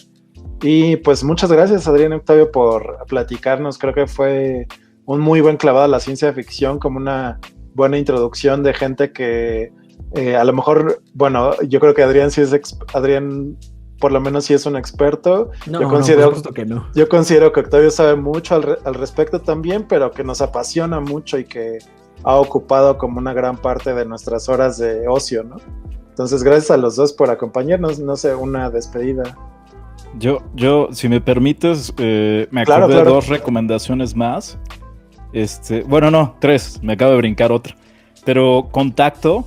Y pues muchas gracias, Adrián y Octavio, por platicarnos. Creo que fue un muy buen clavado a la ciencia ficción, como una buena introducción de gente que a lo mejor, bueno, yo creo que Adrián sí Adrián por lo menos sí es un experto. No, yo considero que Octavio sabe mucho al respecto también, pero que nos apasiona mucho y que ha ocupado como una gran parte de nuestras horas de ocio, ¿no? Entonces, gracias a los dos por acompañarnos. No sé, una despedida. Yo, si me permites, me acordé de 2 recomendaciones más. Bueno, no, 3, me acabo de brincar otra. Pero Contacto,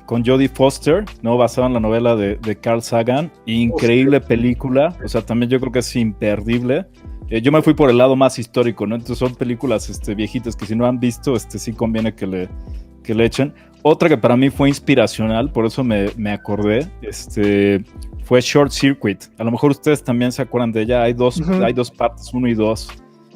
con Jodie Foster, ¿no? Basado en la novela de Carl Sagan. Increíble película, o sea, también yo creo que es imperdible. Yo me fui por el lado más histórico, ¿no? Entonces son películas viejitas que si no han visto, sí conviene que le echen. Otra que para mí fue inspiracional, por eso me acordé, fue Short Circuit. A lo mejor ustedes también se acuerdan de ella. Hay dos partes, 1 y 2,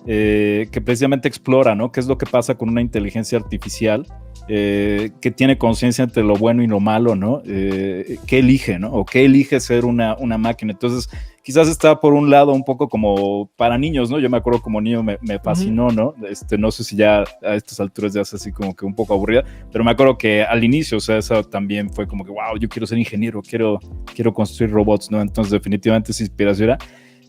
que precisamente explora, ¿no? ¿Qué es lo que pasa con una inteligencia artificial que tiene conciencia entre lo bueno y lo malo, ¿no? ¿Qué elige, ¿no? O qué elige ser una máquina. Entonces, quizás está por un lado un poco como para niños, ¿no? Yo me acuerdo como niño me fascinó, ¿no? No sé si ya a estas alturas ya es así como que un poco aburrida, pero me acuerdo que al inicio, o sea, eso también fue como que, wow, yo quiero ser ingeniero, quiero construir robots, ¿no? Entonces, definitivamente es inspiración.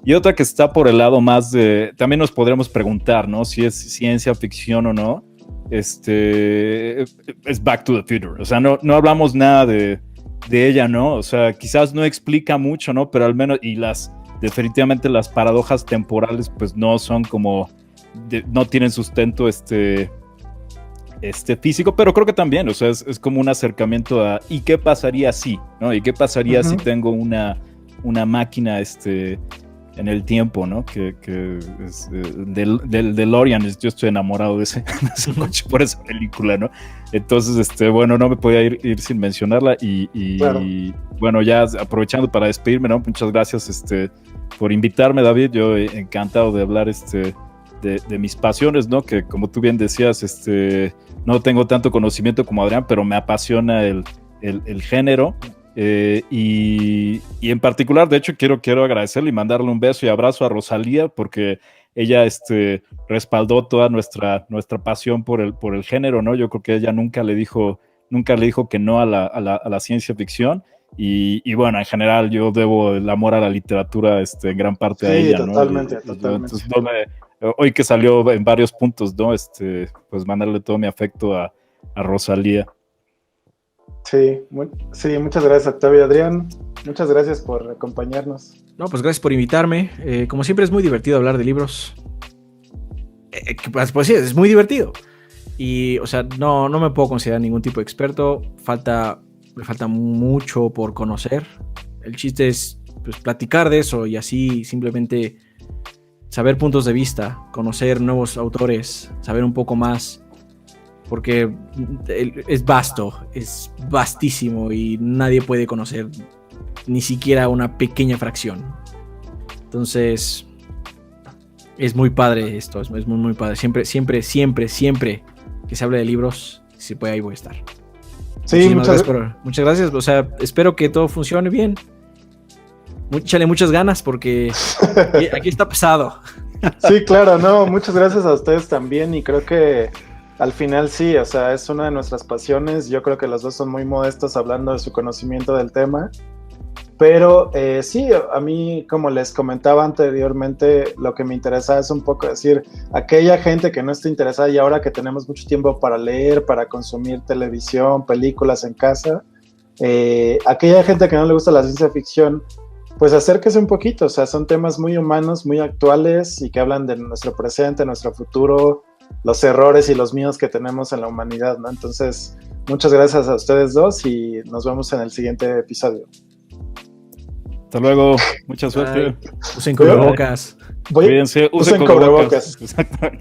Y otra que está por el lado más de, también nos podríamos preguntar, ¿no? Si es ciencia ficción o no. Es Back to the Future. O sea, no hablamos nada de ella, ¿no? O sea, quizás no explica mucho, ¿no? Pero al menos, y definitivamente las paradojas temporales, pues no son como, no tienen sustento físico, pero creo que también, o sea, es como un acercamiento a, ¿y qué pasaría si, ¿no? ¿Y qué pasaría si tengo una máquina, en el tiempo, ¿no? Que es del DeLorean, yo estoy enamorado de ese coche por esa película, ¿no? Entonces, bueno, no me podía ir sin mencionarla claro. Y bueno, ya aprovechando para despedirme, ¿no? Muchas gracias por invitarme, David. Yo encantado de hablar de mis pasiones, ¿no? Que como tú bien decías, no tengo tanto conocimiento como Adrián, pero me apasiona el género. Y en particular, de hecho, quiero agradecerle y mandarle un beso y abrazo a Rosalía, porque ella respaldó toda nuestra pasión por el género, ¿no? Yo creo que ella nunca le dijo que no a la ciencia ficción, Y bueno, en general yo debo el amor a la literatura en gran parte a ella, totalmente, ¿no? totalmente. Entonces, hoy que salió en varios puntos, ¿no? Pues mandarle todo mi afecto a Rosalía. Sí, muchas gracias, Octavio y Adrián. Muchas gracias por acompañarnos. No, pues gracias por invitarme. Como siempre es muy divertido hablar de libros. Pues sí, es muy divertido. Y, o sea, no me puedo considerar ningún tipo de experto. Me falta mucho por conocer. El chiste es pues, platicar de eso y así simplemente saber puntos de vista, conocer nuevos autores, saber un poco más. Porque es vasto, es vastísimo y nadie puede conocer ni siquiera una pequeña fracción. Entonces, es muy padre esto, es muy padre. Siempre que se hable de libros, si se puede, ahí voy a estar. Sí, muchas gracias. O sea, espero que todo funcione bien. Échale muchas ganas porque aquí está pesado. Sí, claro, no, muchas gracias a ustedes también y creo que al final sí, o sea, es una de nuestras pasiones. Yo creo que los dos son muy modestos hablando de su conocimiento del tema. Pero sí, a mí, como les comentaba anteriormente, lo que me interesa es un poco decir, aquella gente que no está interesada y ahora que tenemos mucho tiempo para leer, para consumir televisión, películas en casa, aquella gente que no le gusta la ciencia ficción, pues acérquese un poquito, o sea, son temas muy humanos, muy actuales y que hablan de nuestro presente, nuestro futuro, los errores y los miedos que tenemos en la humanidad, ¿no? Entonces, muchas gracias a ustedes dos y nos vemos en el siguiente episodio. Hasta luego, mucha suerte. Usen cubrebocas. Usen cubrebocas. Exactamente.